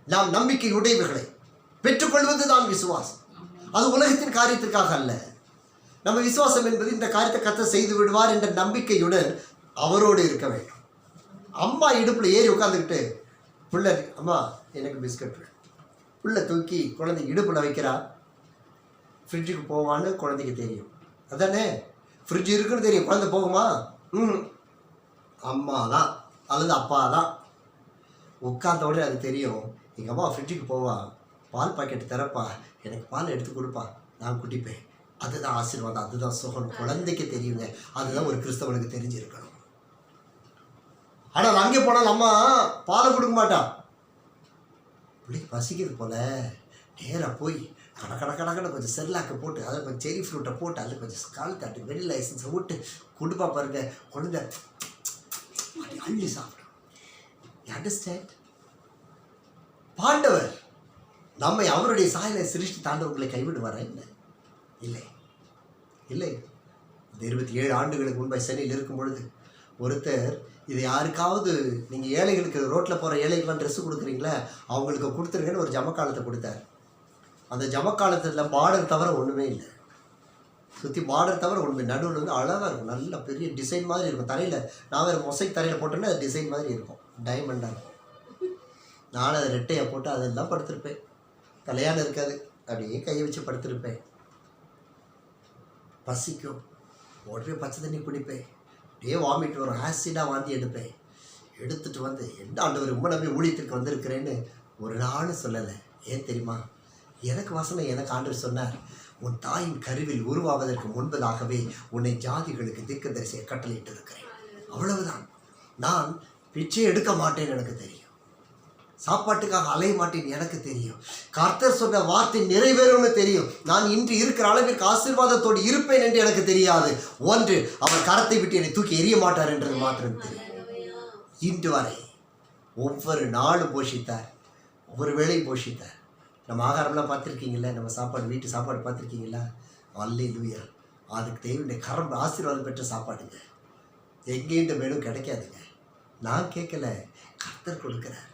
நாம் நம்பிக்கை உடையவைகளை பெற்றுக்கொள்வது தான் விசுவாசம். அது உலகத்தின் காரியத்திற்காக அல்ல. நம்ம விசுவாசம் என்பது இந்த காரியத்தை கர்த்தர் செய்து விடுவார் என்ற நம்பிக்கையுடன் அவரோடு இருக்க வேண்டும். அம்மா இடுப்பில் ஏறி உட்காந்துக்கிட்டு பிள்ளை, அம்மா எனக்கு பிஸ்கட், பிள்ளை தூக்கி குழந்தை இடுப்பில் வைக்கிறா. ஃப்ரிட்ஜுக்கு போவான்னு குழந்தைக்கு தெரியும். அதானே, ஃப்ரிட்ஜ் இருக்குன்னு தெரியும். குழந்தை போகுமா? அம்மா தான் அல்லது அப்பா தான். உட்காந்தோடனே அது தெரியும். எங்கள் அம்மா ஃப்ரிட்ஜுக்கு போவா, பால் பாக்கெட் திறப்பா, எனக்கு பால் எடுத்து கொடுப்பா, நான் குடிப்பேன். அதுதான் ஆசீர்வாதம், அதுதான் சுகம். குழந்தைக்கு தெரியுங்க. அதுதான் ஒரு கிறிஸ்தவனுக்கு தெரிஞ்சிருக்கணும். ஆனால் அங்கே போனால் அம்மா பாலை கொடுக்க மாட்டான். பிள்ளைக்கு பசிக்கிறது போல நேராக போய் கடை கொஞ்சம் செர்லாக்கை போட்டு, அதில் கொஞ்சம் செரி ஃப்ரூட்டை போட்டு, அதில் கொஞ்சம் கால் தாட்டு வெனிலா எசன்ஸை விட்டு கொடுப்பா பாருங்க. குழந்தை அள்ளி சாப்பிடும். அண்டர்ஸ்டாண்ட்? பாண்டவர் நம்மை அவருடைய சாயலை சிருஷ்டி தாண்டவர்களை கைவிடுவாரா? இல்லை. இந்த 27 ஆண்டுகளுக்கு முன்பாக சென்னையில் இருக்கும் பொழுது ஒருத்தர், இது யாருக்காவது நீங்கள் ஏழைகளுக்கு, ரோட்டில் போகிற ஏழைகள்லாம் ட்ரெஸ்ஸு கொடுக்குறீங்களா, அவங்களுக்கு கொடுத்துருங்கன்னு ஒரு ஜமக்காலத்தை கொடுத்தார். அந்த ஜமக்காலத்தில் பார்டர் தவிர ஒன்றுமே இல்லை. சுற்றி பார்டர் தவிர ஒன்றுமே, நடுவில் வந்து அழகாக இருக்கும், நல்ல பெரிய டிசைன் மாதிரி இருக்கும். தரையில் நான் வேறு மொசைக் தரையில் போட்டோன்னா அது டிசைன் மாதிரி இருக்கும், டைமண்டாக இருக்கும். நானும் அதை ரெட்டையை போட்டு அதெல்லாம் படுத்திருப்பேன். தலையான இருக்காது, அப்படியே கையை வச்சு படுத்திருப்பேன். பசிக்கும், உடனே பச்சை தண்ணி குடிப்பேன். அப்படியே வாமிட் வரும், ஆசிடாக வாந்தி எடுப்பேன். எடுத்துகிட்டு வந்து என்ன ஆண்டவர் ரொம்ப நம்பி ஊழியத்திற்கு வந்திருக்கிறேன்னு ஒரு நாள் சொல்லலை. ஏன் தெரியுமா? எனக்கு வசனம், எனக்கு ஆண்டவர் சொன்னார், உன் தாயின் கருவில் உருவாவதற்கு முன்பதாகவே உன்னை ஜாதிகளுக்கு தீர்க்கதரிசியை கட்டளையிட்டு இருக்கிறேன். அவ்வளவுதான். நான் பிச்சை எடுக்க மாட்டேன்னு எனக்கு தெரியும். சாப்பாட்டுக்காக அலைய மாட்டேன் எனக்கு தெரியும். கர்த்தர் சொன்ன வார்த்தை நிறைவேறும்னு தெரியும். நான் இன்று இருக்கிற அளவிற்கு ஆசீர்வாதத்தோடு இருப்பேன் என்று எனக்கு தெரியாது. ஒன்று, அவர் கரத்தை விட்டு என்னை தூக்கி எறிய மாட்டார் என்றது மாத்திரம் தெரியும். இன்று வரை ஒவ்வொரு நாளும் போஷித்தார், ஒவ்வொரு வேளையும் போஷித்தார். நம்ம ஆகாரம்லாம் பார்த்துருக்கீங்களா? நம்ம சாப்பாடு, வீட்டு சாப்பாடு பார்த்துருக்கீங்களா? அல்லேலூயா. அதுக்கு தேவனுடைய கரம் ஆசீர்வாதம் பெற்ற சாப்பாடுங்க. எங்கேயும் இந்த மேலும் கிடைக்காதுங்க. நான் கேட்கல, கர்த்தர் கொடுக்குறார்.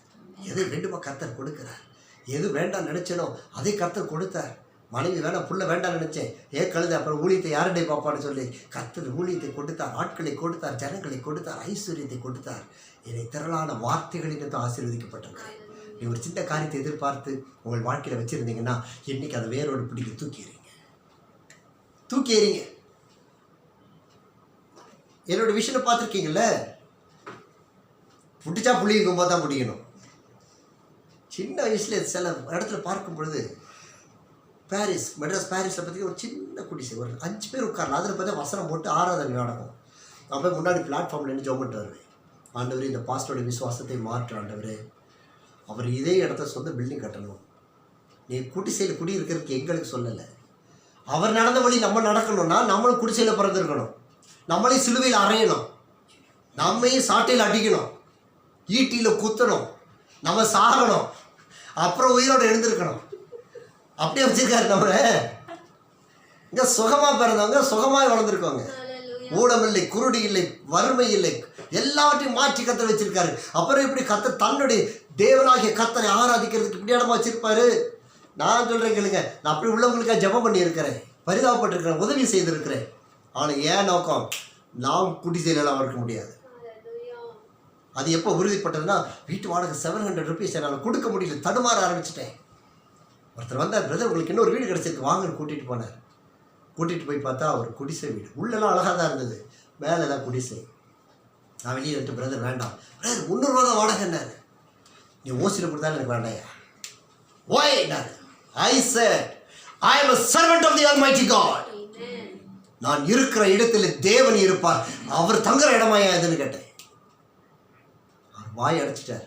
எது வேண்டுமோ கர்த்தர் கொடுக்குறார். எது வேண்டாம் நினச்சனோ அதை கர்த்தர் கொடுத்தார். மனைவி வேணாம், புள்ள வேண்டாம் நினச்சேன், கழுத, அப்புறம் ஊழியத்தை யாருடைய பாப்பான்னு சொல்லி கர்த்தர் ஊழியத்தை கொடுத்தார், ஆட்களை கொடுத்தார், ஜனங்களை கொடுத்தார், ஐஸ்வர்யத்தை கொடுத்தார். என்னை திரளான வார்த்தைகளிலிருந்து ஆசீர்வதிக்கப்பட்டிருக்கிறேன். நீ ஒரு சின்ன காரியத்தை எதிர்பார்த்து உங்கள் வாழ்க்கையில் வச்சுருந்தீங்கன்னா இன்றைக்கி அதை வேரோடு பிடிக்க தூக்கி எறிங்க. என்னோட விஷயம் பார்த்துருக்கீங்கள, பிடிச்சா புளியும் போது தான் பிடிக்கணும். சின்ன வயசில் சில இடத்துல பார்க்கும் பொழுது, மெட்ராஸ் பாரிஸில் பற்றி ஒரு சின்ன குடிசை, ஒரு 5 பேர் உட்காரலாம். அதில் பார்த்தா வசனம் போட்டு ஆராதனை நடக்கும். நான் போய் முன்னாடி பிளாட்ஃபார்மில் நின்று ஜெபம் பண்ணிட்டு வருவேன். ஆண்டவரே, இந்த பாஸ்டருடைய விசுவாசத்தை மாற்று ஆண்டவரே. அவர் இதே இடத்த சொந்த பில்டிங் கட்டணும். நீ குடிசையில் குடியிருக்கிறதுக்கு எங்களுக்கு சொல்லலை. அவர் நடந்த வழி நம்ம நடக்கணும்னா நம்மளும் குடிசையில் பிறந்திருக்கணும், நம்மளையும் சிலுவையில் அறையணும், நம்மையும் சாட்டையில் அடிக்கணும், ஈட்டியில் குத்தணும், நம்ம சாகணும், அப்புறம் உயிரோடு எழுந்திருக்கணும். அப்படியே வச்சிருக்காரு நம்மளை. இங்கே சுகமாக பிறந்தவங்க சுகமாக வளர்ந்துருக்கோங்க. ஊடம் இல்லை, குருடி இல்லை, வறுமை இல்லை, எல்லாவற்றையும் மாற்றி கத்தர் வச்சிருக்காரு. அப்புறம் இப்படி கத்தர் தன்னுடைய தேவனாகிய கத்தரை ஆராதிக்கிறதுக்கு இப்படி இடமா வச்சிருப்பாரு. நான் சொல்கிறேன் கேளுங்க, நான் அப்படி உள்ளவங்களுக்காக ஜெபம் பண்ணியிருக்கிறேன், பரிதாபப்பட்டிருக்கிறேன், உதவி செய்திருக்கிறேன். ஆனால் ஏன் நோக்கம், நாம் குடிசையிலலாம் இருக்க முடியாது. அது எப்போ உறுதிப்பட்டதுன்னா, வீட்டு வாடகை 700 rupees என்னால் கொடுக்க முடியல, தடுமாற ஆரம்பிச்சிட்டேன். ஒருத்தர் வந்தார், பிரதர் உங்களுக்கு இன்னொரு வீடு கிடச்சிருக்கு வாங்கன்னு கூட்டிகிட்டு போனார். கூட்டிகிட்டு போய் பார்த்தா அவர் குடிசை வீடு, உள்ளெல்லாம் அழகாக தான் இருந்தது, மேலே தான் குடிசை. நான் வெளியே வந்துட்டு, பிரதர் வேண்டாம், பிரதர் 300 ரூபா தான் வாடகைன்னாரு. நீ ஓசியில் கொடுத்தாலும் எனக்கு வேண்டாயா. ஓய்னாரு. I said, I am a servant of the Almighty God. நான் இருக்கிற இடத்துல தேவன் இருப்பார், அவர் தங்குற இடமாயா எதுன்னு கேட்டேன். அவர் வாய் அடைச்சிட்டார்.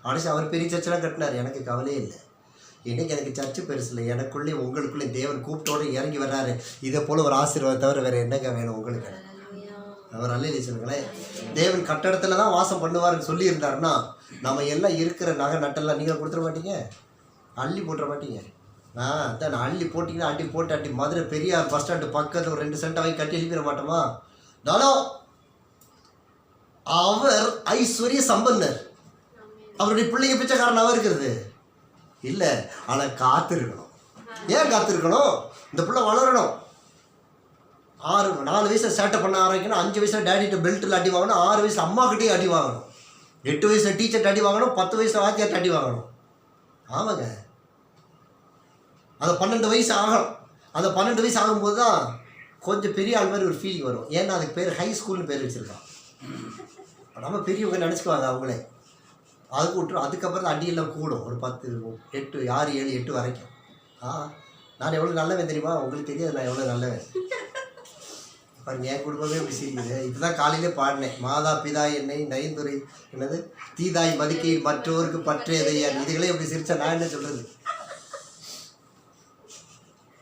அடைச்சி அவர் பெரிய சர்ச்செல்லாம் கட்டினார், எனக்கு கவலையே இல்லை. இன்னைக்கு எனக்கு சர்ச்சு பெருசு இல்லை, எனக்குள்ளே உங்களுக்குள்ளே தேவன் கூப்பிட்டோடு இறங்கி வர்றாரு. இதை போல் ஒரு ஆசீர்வாதம் தவிர வேறு என்னங்க வேணும் உங்களுக்கு? அவர் அல்லையே சொல்லுங்களேன். தேவன் கட்டடத்தில் தான் வாசம் பண்ணுவார்னு சொல்லியிருந்தாருன்னா, நம்ம எல்லாம் இருக்கிற நகை நட்டெல்லாம் நீங்கள் கொடுத்துட மாட்டீங்க, அள்ளி போட்டுற மாட்டீங்க. அதான் அள்ளி போட்டிங்கன்னா அடி போட்டு அடி மதுரை பெரியார் பஸ் ஸ்டாண்டு பக்கத்தில் ஒரு 2 சென்ட் வாங்கி கட்டி எழுப்பிட மாட்டோமா? நானும் அவர் ஐஸ்வர்ய சம்பந்தர், அவருடைய பிள்ளைங்க பிச்சைக்காரனாக இருக்கிறது இல்லை. ஆனால் காத்திருக்கணும். ஏன் காத்திருக்கணும்? இந்த பிள்ளை வளரணும். 4 வயசில் சேட்டை பண்ண ஆரம்பிக்கணும், 5 வயசில் டேடிகிட்ட பெல்ட்டில் அடி வாங்கணும், 6 வயசில் அம்மாக்கிட்டே அடி வாங்கணும், 8 வயசில் டீச்சர்கிட்ட அடி வாங்கணும், 10 வயசில் வாத்தியார்ட்ட அடி வாங்கணும். ஆமாங்க, அது 12 வயசு ஆகணும். அந்த 12 வயசு ஆகும்போது தான் கொஞ்சம் பெரிய ஆள் மாதிரி ஒரு ஃபீலிங் வரும். ஏன்னா அதுக்கு பேர் ஹை ஸ்கூல்னு பேர் வச்சுருக்கான். நம்ம பெரியவங்க நினச்சிக்குவாங்க அவங்களே. அதுக்கு விட்டுரும். அதுக்கப்புறம் தான் அடியெல்லாம் கூடும், ஒரு 10, 8, 6, 7, 8 வரைக்கும். நான் எவ்வளோ நல்லவன் தெரியுமா? உங்களுக்கு தெரியாது நான் எவ்வளோ நல்லவன். பாருங்க, என் குடும்பமே இப்படி சிரிக்குது. இப்போ தான் காலையிலே பாடினேன், மாதா பிதா என்னை நயந்துரை என்னது தீதாய் மதிக்கை மற்றோருக்கு பற்றேதையா. இதுகளே இப்படி சிரிச்சா நான் என்ன சொல்கிறது?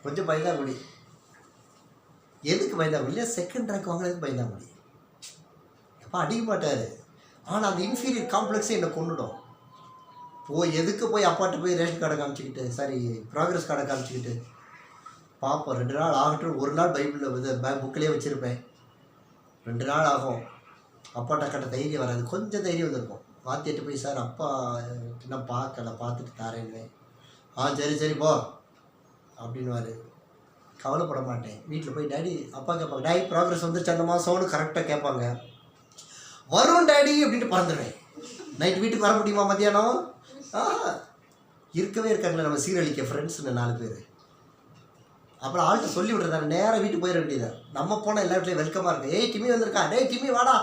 கொஞ்சம் பயந்தாங்குடி. எதுக்கு பயந்தாங்குடி? இல்லை, செகண்ட் ரேங்க் வாங்கினதுக்கு பயந்தாங்குடி. அப்போ அடிக்க மாட்டார். ஆனால் அந்த இன்ஃபீரியர் காம்ப்ளெக்ஸே என்னை கொண்டுடும். எதுக்கு போய் அப்பாட்ட போய் ரேஷன் கார்டை காமிச்சிக்கிட்டு, சாரி ப்ராக்ரஸ் கார்டை காமிச்சிக்கிட்டு பார்ப்போம். 2 நாள் ஆகட்டும். ஒரு நாள் பைபிளில் இது புக்கிலே வச்சுருப்பேன். 2 நாள் ஆகும். அப்பாட்ட கட்ட தைரியம் வராது, கொஞ்சம் தைரியம் வந்திருக்கும். பார்த்துட்டு போய், சார் அப்பா இன்னும் பார்க்கல, பார்த்துட்டு தாரேன்னு. சரி சரி போ அப்படின்வாரு. கவலைப்பட மாட்டேன். வீட்டில் போய் டேடி அப்பா கேட்பாங்க, டேடி ப்ராக்ரஸ் வந்துருச்சு அந்த மாதம்னு கரெக்டாக கேட்பாங்க. வரும் டேடி அப்படின்ட்டு பறந்துடுவேன். நைட்டு வீட்டுக்கு வர முடியுமா மத்தியானம்? இருக்கவே இருக்காங்களே நம்ம சீரழிக்க ஃப்ரெண்ட்ஸுன்னு 4 பேர். அப்புறம் ஆள்கிட்ட சொல்லி விட்றதாரு, நேராக வீட்டுக்கு போயிட வேண்டியது. நம்ம போனால் எல்லா வீட்லையும் வெல்கமாக இருக்குது. ஏய் டிமி வந்திருக்கா, டேய் டிமி வாடா,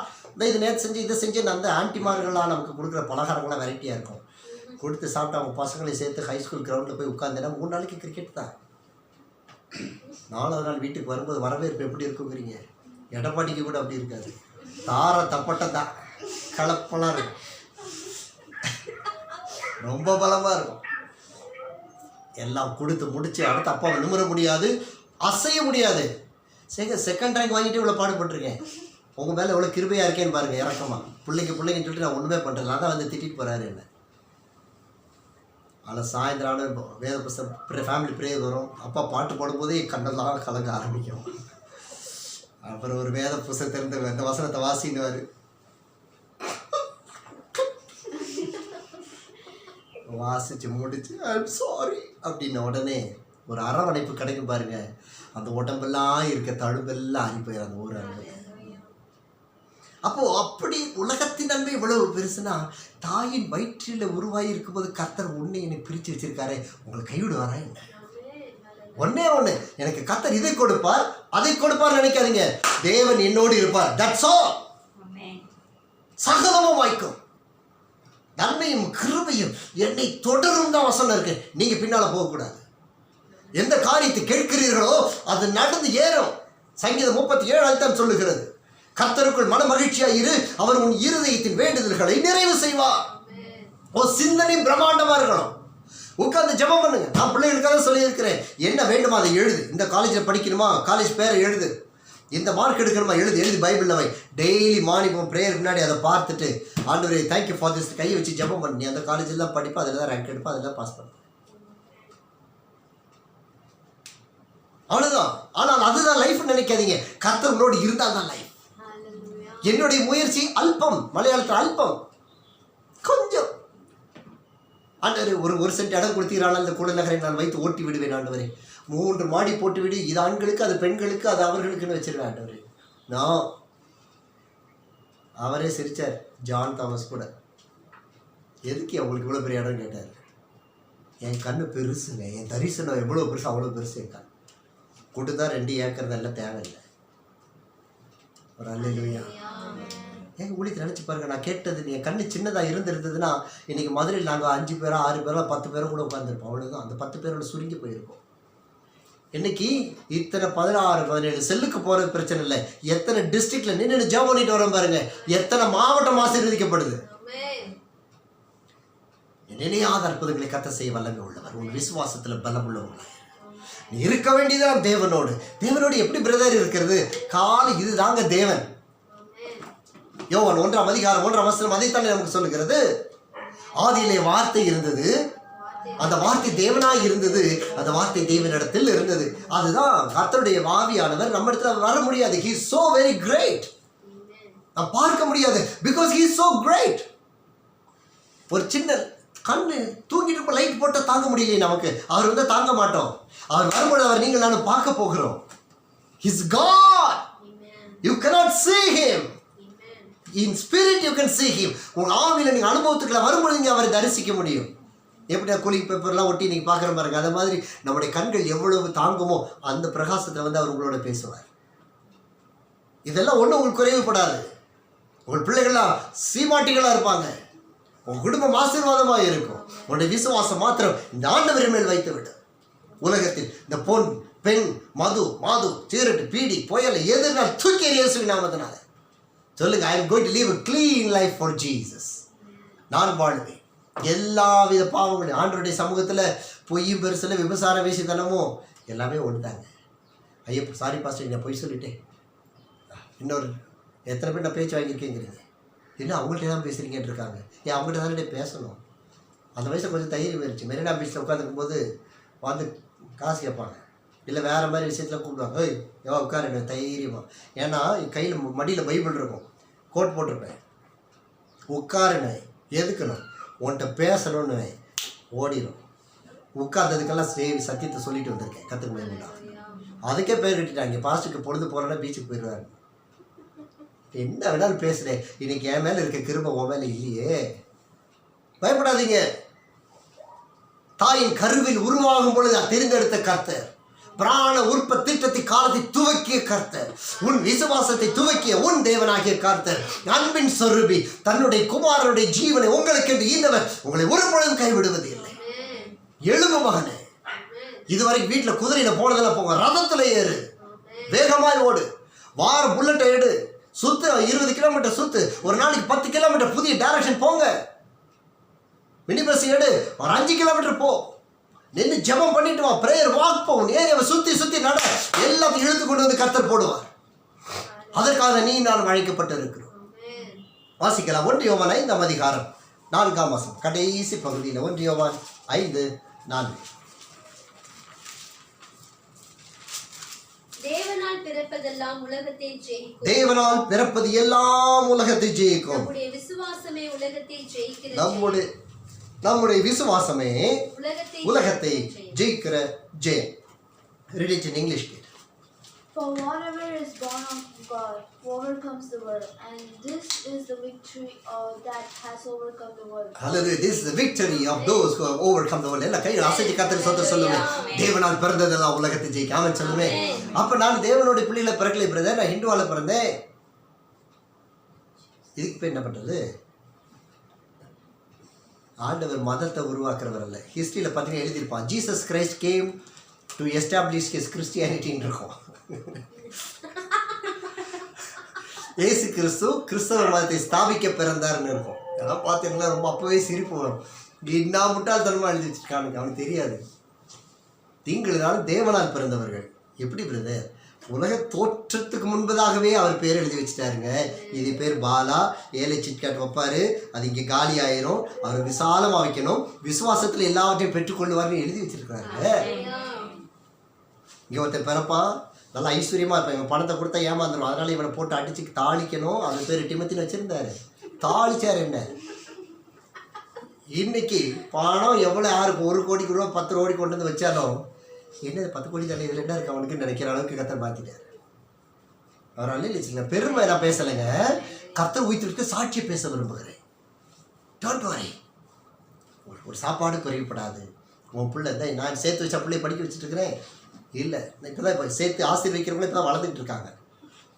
இது நேற்று செஞ்சு இதை செஞ்சு அந்த ஆன்டிமார்கள்லாம் நமக்கு கொடுக்குற பலகாரங்கள்லாம் வெரைட்டியாக இருக்கும். கொடுத்து சாப்பிட்டு அவங்க பசங்களையும் சேர்த்து ஹை ஸ்கூல் கிரவுண்டில் போய் உட்காந்தேன்னா 3 நாளைக்கு கிரிக்கெட் தான். 4வது நாள் வீட்டுக்கு வரும்போது வரவேற்பு எப்படி இருக்குங்கிறீங்க? எடப்பாடிக்கு கூட அப்படி இருக்காது. தார தப்பட்டம் தான், கலப்பெல்லாம் இருக்கும், ரொம்ப பலமாக இருக்கும். எல்லாம் கொடுத்து முடிச்சு அடுத்து அப்பாவை நிமிர முடியாது, அசைய முடியாது. செகண்ட் ரேங்க் வாங்கிட்டு இவ்வளோ பாடுபட்டிருக்கேன். உங்கள் மேலே எவ்வளோ கிருபையாக இருக்கேன்னு பாருங்கள். இறக்கமாக பிள்ளைங்கன்னு சொல்லிட்டு நான் ஒன்றுமே பண்ணுறேன். அதான் வந்து திட்டிட்டு போகிறாரு என்ன. ஆனால் சாயந்தரம் ஆனால் வேத புஸ்தகம் ஃபேமிலி ப்ரேயர் வரும். அப்பா பாட்டு பாடும்போதே கண்ணெல்லாம் கலங்க ஆரம்பிக்கும். அப்புறம் ஒரு வேத புஸ்தகத்தை இருந்து அந்த வசனத்தை வாசின்னுவார். வாசித்து முடிச்சு ஐம் சாரி அப்படின்ன உடனே ஒரு அரவணைப்பு கிடைக்கும் பாருங்க. அந்த உடம்பெல்லாம் இருக்க தழும்பெல்லாம் ஆறி போயிடும் அந்த ஊர் அன்பு. அப்போது அப்படி உலகத்தின் அன்பு இவ்வளவு பெருசுனா, தாயின் வயிற்றில் உருவாகி இருக்கும்போது கர்த்தர் உன்னை என்னை பிரித்து வச்சிருக்காரு. உங்களை கைவிடுவாரா என்ன? ஒன்னே ஒன்று, எனக்கு கர்த்தர் இதை கொடுப்பார் அதை கொடுப்பார் நினைக்காதீங்க. தேவன் என்னோடு இருப்பார். That's all. சகலமும் வாய்க்கும். நன்மையும் கிருபையும் என்னை தொடரும் தான் வசனம் இருக்கு. நீங்க பின்னால போகக்கூடாது. எந்த காரியத்தை கேட்கிறீர்களோ அது நடந்து ஏறும். சங்கீதம் 37 தான் சொல்லுகிறது. கர்த்தருக்குள் மன மகிழ்ச்சியா இரு, அவர் உன் இருதயத்தின் வேண்டுதல்களை நிறைவு செய்வார். சிந்தனை பிரம்மாண்டமா இருக்கணும். உட்காந்து ஜெபம் பண்ணுங்க. நான் பிள்ளைகளுக்காக சொல்லியிருக்கிறேன், என்ன வேண்டுமா அதை எழுது. இந்த காலேஜில் படிக்கணுமா, காலேஜ் பேரை எழுது. இந்த மார்க் எடுக்கணுமா, எழுதி பைபிளில் வை. டெய்லி மார்னிங் ப்ரேயருக்கு முன்னாடி அதை பார்த்துட்டு, ஆண்டவரே தேங்க்யூ ஃபார் திஸ் கையை வச்சு ஜெபம் பண்ணி, அந்த காலேஜில் தான் படிப்பா, அதில் தான் ரேங்க் எடுப்பா, அதில் தான் பாஸ் பண்ண. அவ்வளோதான். ஆனால் அதுதான் லைஃப் நினைக்காதீங்க. கர்த்தர் உங்களோடு இருந்தால் தான் லைஃப். என்னுடைய முயற்சி அல்பம், மலையாளத்தில் அல்பம், கொஞ்சம். ஆண்டவரே ஒரு சென்ட் இடம் கொடுத்தீரானால் அந்த குடநகரை நான் வைத்து ஓட்டி விடுவேன் ஆண்டவரே. 3 மாடி போட்டு விடு, இது ஆண்களுக்கு, அது பெண்களுக்கு, அது அவர்களுக்குன்னு வச்சிருவேன் ஆண்டவரே. நான் அவரே சிரிச்சார், ஜான் தாமஸ் கூட. எதுக்கு அவங்களுக்கு இவ்வளோ பெரிய இடம் கேட்டார். என் கண்ணு பெருசுங்க, என் தரிசனம் எவ்வளோ பெருசு அவ்வளோ பெருசு என் கண். கொடுத்தா 2 ஏக்கர் எல்லாம் தேவையில்லை. ஒரு அல்லேலூயா. எங்கள் ஊழியத்தை நினச்சி பாருங்கள், நான் கேட்டது என் கண்ணு சின்னதாக இருந்ததுன்னா இன்றைக்கி மதுரையில் நாங்கள் 5 பேரோ 6 பேரோ 10 பேரோ கூட உட்காந்துருப்போம். அவ்வளோதான். அந்த 10 பேரோட சுருங்கி போயிருப்போம். இன்னைக்கு இத்தனை 16 17 செல்லுக்கு போகிறது பிரச்சனை இல்லை. எத்தனை டிஸ்ட்ரிக்டில் நின்று ஜெபம் பண்ணிட்டு வரோம் பாருங்க. எத்தனை மாவட்டம் ஆசீர்வதிக்கப்படுது. நினையாத அற்புதங்களை கர்த்தர் செய்ய வல்லமை உள்ளவர். உன் விசுவாசத்தில் பலம் உள்ளவங்களா நீ இருக்க வேண்டியதான் தேவனோடு. எப்படி பிரதர் இருக்கிறது? காலை இதுதாங்க தேவன். யோவான் 1ஆம் அதிகாரம் 1ஆம் வசனம் அதைத்தானே நமக்கு சொல்லுகிறது. ஆதியிலே வார்த்தை இருந்தது, அந்த வார்த்தை தேவனாய் இருந்தது, அந்த வார்த்தை தேவனிடத்தில் இருந்தது. அதுதான் கர்த்தருடைய ஆவியானவர் நம்ம இடத்துல வர முடியாது. He is so very great. நாம் பார்க்க முடியாது. Because he is so great. ஒரு சின்ன கண்ணு தூங்கிட்டு இருப்ப லைட் போட்டு தாங்க முடியலையே நமக்கு. அவர் வந்து தாங்க மாட்டோம். அவர் வரும்பொழுது அவர் நீங்கள் நானும் பார்க்க போகிறோம். His God. You cannot see him. In spirit you can see him. உங்கள் ஆவியில் நீங்கள் அனுபவத்துக்குள்ள வரும்பொழுது நீங்கள் அவரை தரிசிக்க முடியும். எப்படியா கூலிங் பேப்பர்லாம் ஒட்டி நீங்கள் பார்க்குற பாருங்க. அது மாதிரி நம்முடைய கண்கள் எவ்வளவு தாங்குமோ அந்த பிரகாசத்தில் வந்து அவர் உங்களோட பேசுவார். இதெல்லாம் ஒன்றும் உங்களுக்கு குறைவுபடாது. உங்கள் பிள்ளைகள்லாம் சீமாட்டிகளாக இருப்பாங்க. உங்கள் குடும்பம் ஆசீர்வாதமாக இருக்கும். உங்களுடைய விசுவாசம் மாத்திரம் இந்த ஆண்டவர் மேல் வைத்து விடு. உலகத்தில் இந்த பொன் பெண் மாது சீரட்டு பீடி புயல் எதிர்னால் தூக்கி எறிய நாமத்தினால சொல்லுங்க, I am going to leave a clean life for Jesus. நான் வாழ்வேன். எல்லா வித பாவங்களையும் ஆண்டவருடைய சமூகத்தில் பொய்யும் பெருசில் விபசார வேசித்தனமும் எல்லாமே ஒன்றுதாங்க. ஐயப்பா சாரி பாஸ்டர், நான் பொய் சொல்லிட்டேன். இன்னொரு எத்தனை பேர் நான் பேச்சு வாங்கியிருக்கேங்கிறீங்க. இல்லை அவங்கள்ட்ட தான் பேசுகிறீங்கன்னு இருக்காங்க. அவங்கள்ட்ட தானே பேசணும். அந்த வயசில் கொஞ்சம் தைரியம் இருந்துச்சு. மெரினா பீச்சில் உட்காந்துருக்கும் போது வந்து காசு கேட்பாங்க, இல்லை வேறு மாதிரி விஷயத்தில் கூப்பிடுவாங்க. ஏய் எவ்வளோ உட்காரு தைரியமாக. ஏன்னா கையில் மடியில் பைபிள் இருக்கும், கோட் போட்டிருப்பேன். உட்காருன்னு எதுக்கணும், உன்கிட்ட பேசணும்னு ஓடிடும். உட்கார்ந்ததுக்கெல்லாம் சத்தியத்தை சொல்லிட்டு வந்திருக்கேன். கற்றுக்க முடியுங்களா? அதுக்கே பேர் கட்டிட்டாங்க. பாஸ்ட்டுக்கு பொழுது போகிறோன்னா பீச்சுக்கு போயிடுவாரு. என்ன வேணாலும் பேசுகிறேன். இன்னைக்கு என் மேலே இருக்க கிருபை உன் மேலே இல்லையே. பயப்படாதீங்க. தாயின் கருவில் உருவாகும் பொழுது தெரிந்தெடுத்த கர்த்தர், பிராண உற்ப திட்டத்தை காலத்தை துவக்கிய கர்த்தர், உன் விசுவாசத்தை துவக்கிய உன் தேவனாகிய கர்த்தர், அன்பின் சொரூபி, தன்னுடைய குமாரனுடைய ஜீவனை உங்களுக்கு என்று ஈந்தவர் உங்களை ஒரு பொழுதும் கைவிடுவது இல்லை. எழும்பு மகனே, இதுவரைக்கும் வீட்டில் குதிரையில போனதில் போங்க, ரதத்தில் ஏறு, வேகமாய் ஓடு, வார புல்லட்டை எடு, சுத்து 20 கிலோமீட்டர் சுத்து, ஒரு நாளைக்கு 10 கிலோமீட்டர் புதிய டைரக்ஷன் போங்க. மினி பஸ் எடு, ஒரு 5 கிலோமீட்டர் போ, நின்று ஜெபம் பண்ணிட்டு வா, பிரேயர் வாக் போகும், ஏரியாவை சுத்தி நட, எல்லாத்தையும் இழுத்து கொண்டு வந்து கர்த்தர் போடுவார். அதற்காக நீ நான் அழைக்கப்பட்டு இருக்கிறோம். வாசிக்கலாம். 1 யோவான் 5ஆம் அதிகாரம் 4ஆம் வசனம், கடைசி பகுதியில் 1 யோவான் 5:4. தேவனால் பிறப்பதெல்லாம் உலகத்தை ஜெயிக்கும். தேவனால் பிறப்பது எல்லாம் உலகத்தை ஜெயிக்கும். நம்முடைய விசுவாசமே உலகத்தை ஜெயிக்கிறது. நம்முடைய விசுவாசமே உலகத்தை ஜெயிக்கிற ஜெயம். Read it in English. For whatever is born of God overcomes the world, and this is the victory that has overcome the world. Hallelujah. This is the victory of those who have overcome the world. எல்லா கையில் அசைச்சு கர்த்தர் சொத்த சொல்லுவேன். தேவனால் பிறந்ததெல்லாம் உலகத்தை ஜெயிக்கும். ஆமென் சொல்லுவேன். அப்ப நான் தேவனுடைய பிள்ளையில பிறக்கலை பிரதர், நான் ஹிந்துவால பிறந்தேன். இதுக்கு பேர் என்ன பண்றது? ஆண்டவர் மதத்தை உருவாக்குறவர் அல்ல. ஹிஸ்டரியில் பார்த்தீங்கன்னா எழுதியிருப்பான், Jesus Christ came to establish his கிறிஸ்டியானிட்டின்னு இருக்கும். இயேசு கிறிஸ்து கிறிஸ்தவ மதத்தை ஸ்தாபிக்க பிறந்தார்னு இருக்கும். அதெல்லாம் பார்த்தீங்கன்னா ரொம்ப அப்போவே சிரிப்பு வரும். என்ன முட்டாள்தனமாக எழுதி வச்சிருக்கானுங்க, அவனுக்கு தெரியாது. தீங்குனாலும் தேவனால் பிறந்தவர்கள். எப்படி பிரதர்? உலக தோற்றத்துக்கு முன்பதாகவே அவர் பேர் எழுதி வச்சுட்டாருங்க. இது பேர் பாலா, ஏழை சிட்காட் வைப்பாரு, அது இங்கே காலி ஆயிரும், அவர் விசாலமாக வைக்கணும், விசுவாசத்தில் எல்லாவற்றையும் பெற்றுக்கொள்ளுவார்னு எழுதி வச்சிருக்காருங்க. இங்கே ஒருத்தர் பிறப்பான், நல்லா ஐஸ்வர்யமாக இருப்பான், இவன் பணத்தை கொடுத்தா ஏமாந்துடும், அதனால இவனை போட்டு அடிச்சு தாளிக்கணும். அது பேர் டிமத்தின்னு வச்சிருந்தாரு, தாளிச்சார். என்ன இன்னைக்கு பணம் எவ்வளோ யாருக்கு 1 கோடிக்கு ரூபா 10 கோடி கொண்டு வந்து வச்சாலும் என்னது 10 கோடி தானே, இதில் என்ன இருக்கு அவனுக்கு நினைக்கிற அளவுக்கு கர்த்தர் மாற்றிட்டார். அவர் அல்ல பெருமை நான் பேசலைங்க, கர்த்தர் உயிர்த்திற்கு சாட்சியை பேச விரும்புகிறேன். டோன்ட் வரி, ஒரு சாப்பாடு குறைவுப்படாது. உன் பிள்ளை தான் நான் சேர்த்து வச்ச பிள்ளையை படிக்க வச்சுட்டு இருக்கிறேன் இல்லை, இப்போ தான் இப்போ சேர்த்து ஆசீர்வதிக்கிறவங்களே இப்போ தான் வளர்ந்துட்டு இருக்காங்க.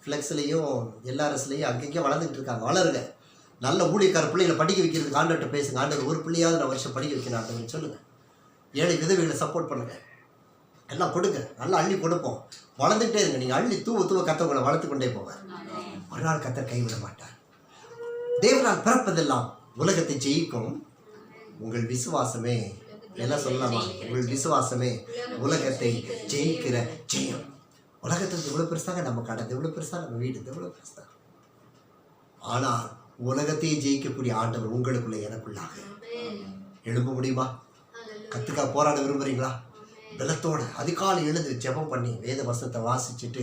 ஃப்ளெக்ஸ்லேயும் எல்ஆர்எஸ்லேயும் அங்கங்கே வளர்ந்துட்டு இருக்காங்க. வளருங்க, நல்ல ஊழியக்கார பிள்ளைகளை படிக்க வைக்கிறதுக்கு ஆண்டவர்கிட்ட பேசுங்க. ஆண்டவர் ஒரு பிள்ளையாவது நான் வருஷம் படிக்க வைக்கணும் ஆண்டவர்னு சொல்லுங்கள். ஏழை விதவைகளை சப்போர்ட் பண்ணுங்கள், எல்லாம் கொடுங்க, நல்லா அள்ளி கொடுப்போம். வளர்ந்துகிட்டே இருங்க. நீங்கள் அள்ளி தூவ கத்தவங்களை வளர்த்து கொண்டே போவார். ஒரு நாள் கத்தர் கைவிட மாட்டார். தேவனால் பிறப்பதெல்லாம் உலகத்தை ஜெயிக்கும் உங்கள் விசுவாசமே. எல்லாம் சொல்லலாமா? உங்கள் விசுவாசமே உலகத்தை ஜெயிக்கிற ஜெயம். உலகத்துக்கு இவ்வளோ பெருசாக நம்ம கடை, இவ்வளோ பெருசாக நம்ம வீடு, இவ்வளோ பெருசாக. ஆனால் உலகத்தையே ஜெயிக்கக்கூடிய ஆண்டவர் உங்களுக்குள்ள எனக்குள்ளாக எழும்ப முடியுமா? கத்துக்கா போராட விரும்புகிறீங்களா? பலத்தோடு அதிகாலை எழுந்து ஜெபம் பண்ணி வேத வசனத்தை வாசிச்சுட்டு,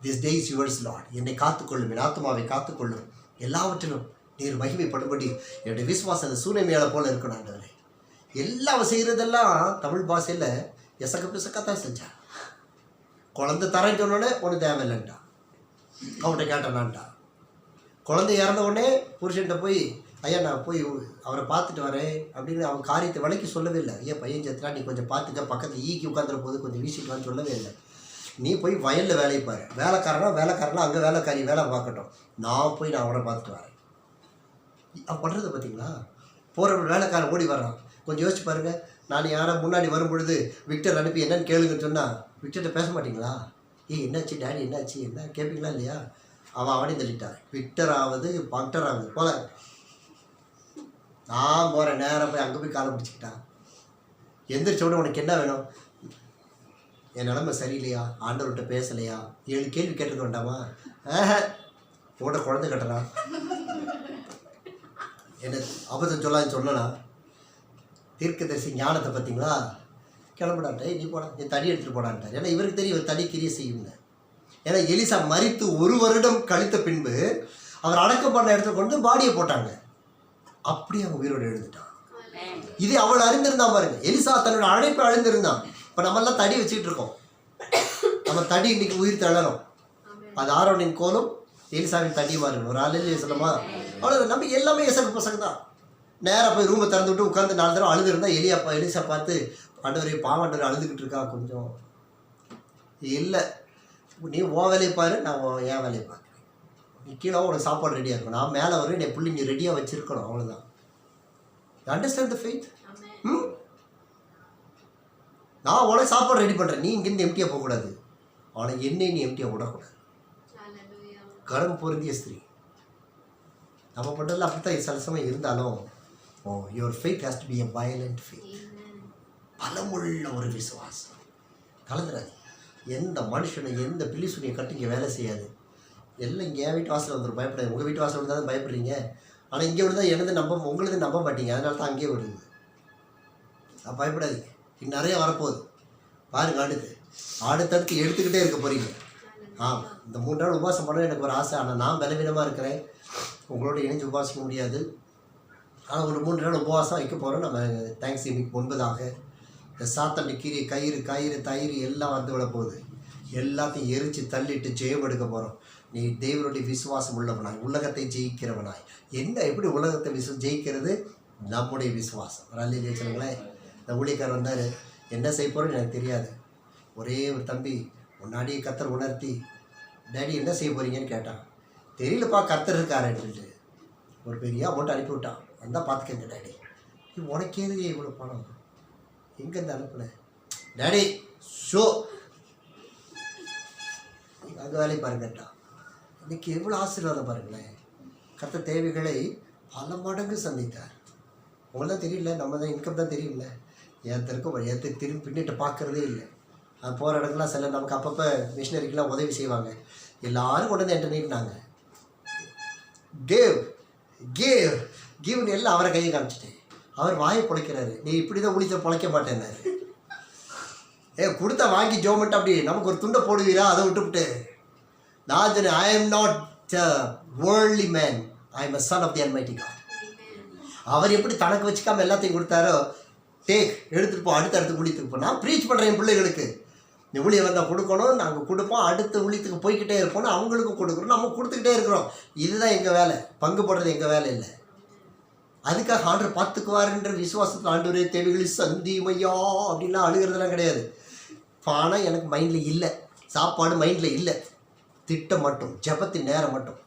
this day is yours Lord, என்னை காத்துக்கொள்ளும், என் ஆத்மாவை காத்துக்கொள்ளும், எல்லாவற்றிலும் நீர் மகிமைப்படும்படி என்னுடைய விசுவாசம் அந்த சூழ்நிலையால போல இருக்கணும் ஆண்டவரே. எல்லாம் செய்கிறதெல்லாம் தமிழ் பாஷையில் எசக்க பிசக்கத்தான் செஞ்சான். குழந்தை தரேன்னு சொன்னோடனே ஒன்று தேவையில்லைன்ட்டா, அவன்கிட்ட கேட்டேனான்ட்டா. குழந்தை இறந்த உடனே புருஷன்கிட்ட போய், ஐயா நான் போய் அவரை பார்த்துட்டு வரேன் அப்படின்னு அவன் காரியத்தை விலைக்கு சொல்லவே இல்லை. ஐயா பையன் சேர்த்துனா நீ கொஞ்சம் பார்த்துக்க, பக்கத்தில் ஈக்கி உட்காந்துற போது கொஞ்சம் வீசிட்டுவான்னு சொல்லவே இல்லை. நீ போய் வயலில் வேலையை பாரு, வேலைக்காரனா அங்கே வேலைக்காரி வேலை பார்க்கட்டும், நான் போய் நான் அவனை பார்த்துட்டு வரேன். அவன் பண்ணுறதை பார்த்தீங்களா? போகிற வேலைக்காரன் ஓடி வர்றான். கொஞ்சம் யோசிச்சு பாருங்கள். நான் யாரை முன்னாடி வரும்பொழுது விக்டர் அனுப்பி என்னன்னு கேளுங்கன்னு சொன்னால் விக்டர்கிட்ட பேச மாட்டிங்களா? என்னாச்சு டேடி, என்னாச்சு, என்ன கேட்பீங்களா இல்லையா? அவனே தள்ளிட்டான். விக்டராவது பக்டராவது போல. நான் போகிறேன், நேராக போய் அங்கே போய் காலை பிடிச்சிக்கிட்டான். எந்திரிச்ச உடனே உனக்கு என்ன வேணும்? என் நிலைமை சரியில்லையா, ஆண்டவர்கிட்ட பேசலையா, 7 கேள்வி கேட்டுக்க வேண்டாமா? போட குழந்தை கட்டுறான். என்ன அபத்தம் சொல்லான்னு சொன்னா தீர்க்கதரிசி ஞானத்தை பார்த்தீங்களா? கிளம்பிடான்ட்டே, நீ போடா, நீ தடி எடுத்துகிட்டு போடான்ட்டார். ஏன்னா இவருக்கு தெரியும் இவர் தடி கிரிய செய்யுங்க. ஏன்னா எலிசா மரித்து 1 வருடம் கழித்த பின்பு அவர் அடக்கம் பண்ண இடத்துல கொண்டு பாடியை போட்டாங்க. அப்படி அவன் உயிரோடு எழுந்துட்டான். இது அவள் அறிந்திருந்தான் பாருங்க. எலிசா தன்னோட அழைப்பை அழிந்திருந்தான். இப்போ நம்மெல்லாம் தடி வச்சுக்கிட்டு இருக்கோம். நம்ம தடி இன்னைக்கு உயிர் தள்ளணும். அது ஆரோனின் கோலும் எலிசாவின் தடியுமா இருக்கணும். ஒரு ஆளில் சொல்லமா? அவ்வளோ நம்ம எல்லாமே எசகு பசங்க தான். நேராக போய் ரூமை திறந்து விட்டு உட்காந்து 4 தடவை அழுதுருந்தா எலிசா பார்த்து, ஆண்டவரே பாவாண்டவர் அழுதுகிட்டு இருக்கா கொஞ்சம் இல்லை, நீ உன் வேலையை பாரு, நான் என் வேலையை பார்க்குறேன். நீ கீழே உனக்கு சாப்பாடு ரெடியாக இருக்கணும், நான் மேலே வரேன், என் பிள்ளை நீ ரெடியாக வச்சுருக்கணும். அவ்வளோதான். Understand the faith. நான் உனக்கு சாப்பாடு ரெடி பண்ணுறேன், நீ இங்கேருந்து எம்டியாக போகக்கூடாது. அவனை என்னை நீ எம்டியாக விடக்கூடாது. கரம் பொருந்திய ஸ்திரீ. நம்ம பண்ணுறதுல அப்படித்தான் சில சமயம் இருந்தாலும், your faith has to be a violent faith. பலமுள்ள ஒரு விசுவாசம். கலந்துடாது. எந்த மனுஷனை எந்த பில்லிசுனியை கட்டி இங்கே வேலை செய்யாது. எல்லாம் இங்கே என் வீட்டு வாசல் வந்துடும், பயப்படாது. உங்கள் வீட்டு வாசல் விழுந்தாலும் பயப்படுறீங்க. ஆனால் இங்கே விழுந்தால் எனது உங்களது நம்ப மாட்டீங்க, அதனால தான் அங்கேயே விடுது. நான் பயப்படாதீங்க, இன்னும் நிறைய வரப்போகுது பாருங்க. அடுத்தடுத்து எடுத்துக்கிட்டே இருக்க போகிறீங்க. இந்த 3 நாள் உபவாசம் பண்ண எனக்கு ஒரு ஆசை. ஆனால் நான் பலவீனமாக இருக்கிறேன், உங்களோட இணைஞ்சு உபவாசிக்க முடியாது. ஆனால் ஒரு 3 நாள் உபவாசம் வைக்க போகிறோம். நம்ம தேங்க்ஸ் கிவிங்க்கு முன்பதாக இந்த சாத்தாண்டி கீரை கயிறு தயிர் எல்லாம் வந்து விட போகுது. எல்லாத்தையும் எரித்து தள்ளிட்டு ஜெயம் எடுக்க போகிறோம். நீ தேவனுடைய விசுவாசம் உள்ளவனாய், உலகத்தை ஜெயிக்கிறவனாய். எப்படி உலகத்தை ஜெயிக்கிறது? நம்முடைய விசுவாசம். ரல்லிலே சொல்லுங்களேன். இந்த ஊழியக்காரர் வந்தார், என்ன செய்ய போகிறோன்னு எனக்கு தெரியாது. ஒரே ஒரு தம்பி முன்னாடியே கர்த்தர் உணர்த்தி, டேடி என்ன செய்ய போகிறீங்கன்னு கேட்டான். தெரியலப்பா, கர்த்தர் இருக்காருன்ட்டு ஒரு பெரிய அமௌண்ட் அனுப்பிவிட்டான். வந்தால் பார்த்துக்கங்க டேடி. உனக்கே இவ்வளோ பணம் எங்கேருந்து அனுப்புனேன்? டேடி ஷோ அங்கே வேலையை பாருங்கட்டா. இன்றைக்கி எவ்வளோ ஆசீர்வாதம் பாருங்களேன். கர்த்தர் தேவைகளை பல மடங்கு சந்தித்தார். உங்களுக்கு தான் தெரியல, நம்ம தான் இன்கம் தான் தெரியும்ல. ஏற்றுக்கு திரும்பி பின்னிட்டு பார்க்குறதே இல்லை. அது போகிற இடங்கள்லாம் சில நமக்கு அப்பப்போ மிஷினரிக்கெலாம் உதவி செய்வாங்க. எல்லோரும் கொண்டு வந்து என்கிட்ட நீட்டினாங்க. கிவ்னு எல்லாம் அவரை கையை காமிச்சிட்டேன். அவர் வாயை பிழைக்கிறாரு. நீ இப்படி தான் ஊழியத்தை பிழைக்க மாட்டேன்னாரு. கொடுத்தா வாங்கி ஜோமெண்ட் அப்படி நமக்கு ஒரு துண்டை போடுவீரா, அதை விட்டுவிட்டு நான் சொன்னேன், I am not worldly man, I am a son of the almighty God. அவர் எப்படி தனக்கு வச்சுக்காம எல்லாத்தையும் கொடுத்தாரோ, எடுத்துகிட்டு போ, அடுத்தடுத்து ஊழியத்துக்கு போ. நான் ப்ரீச் பண்ணுறேன் என் பிள்ளைகளுக்கு, இந்த ஊழியம் வந்தால் கொடுக்கணும், நாங்கள் கொடுப்போம், அடுத்த ஊழியத்துக்கு போய்கிட்டே இருப்போம்னு அவங்களுக்கும் கொடுக்குறோம், நம்ம கொடுத்துக்கிட்டே இருக்கிறோம். இதுதான் எங்கள் வேலை. பங்கு போடுறது எங்கள் வேலை இல்லை. அதுக்காக ஆண்டவர் பார்த்துக்குவாருன்ற விசுவாசத்தில் ஆண்டவரே தேவைகளை சந்திமையா அப்படின்லாம் அழுகிறதுலாம் கிடையாது. பணம் எனக்கு மைண்டில் இல்லை, சாப்பாடு மைண்டில் இல்லை, திட்டம் மட்டும், ஜபத்தின் நேரம் மட்டும்.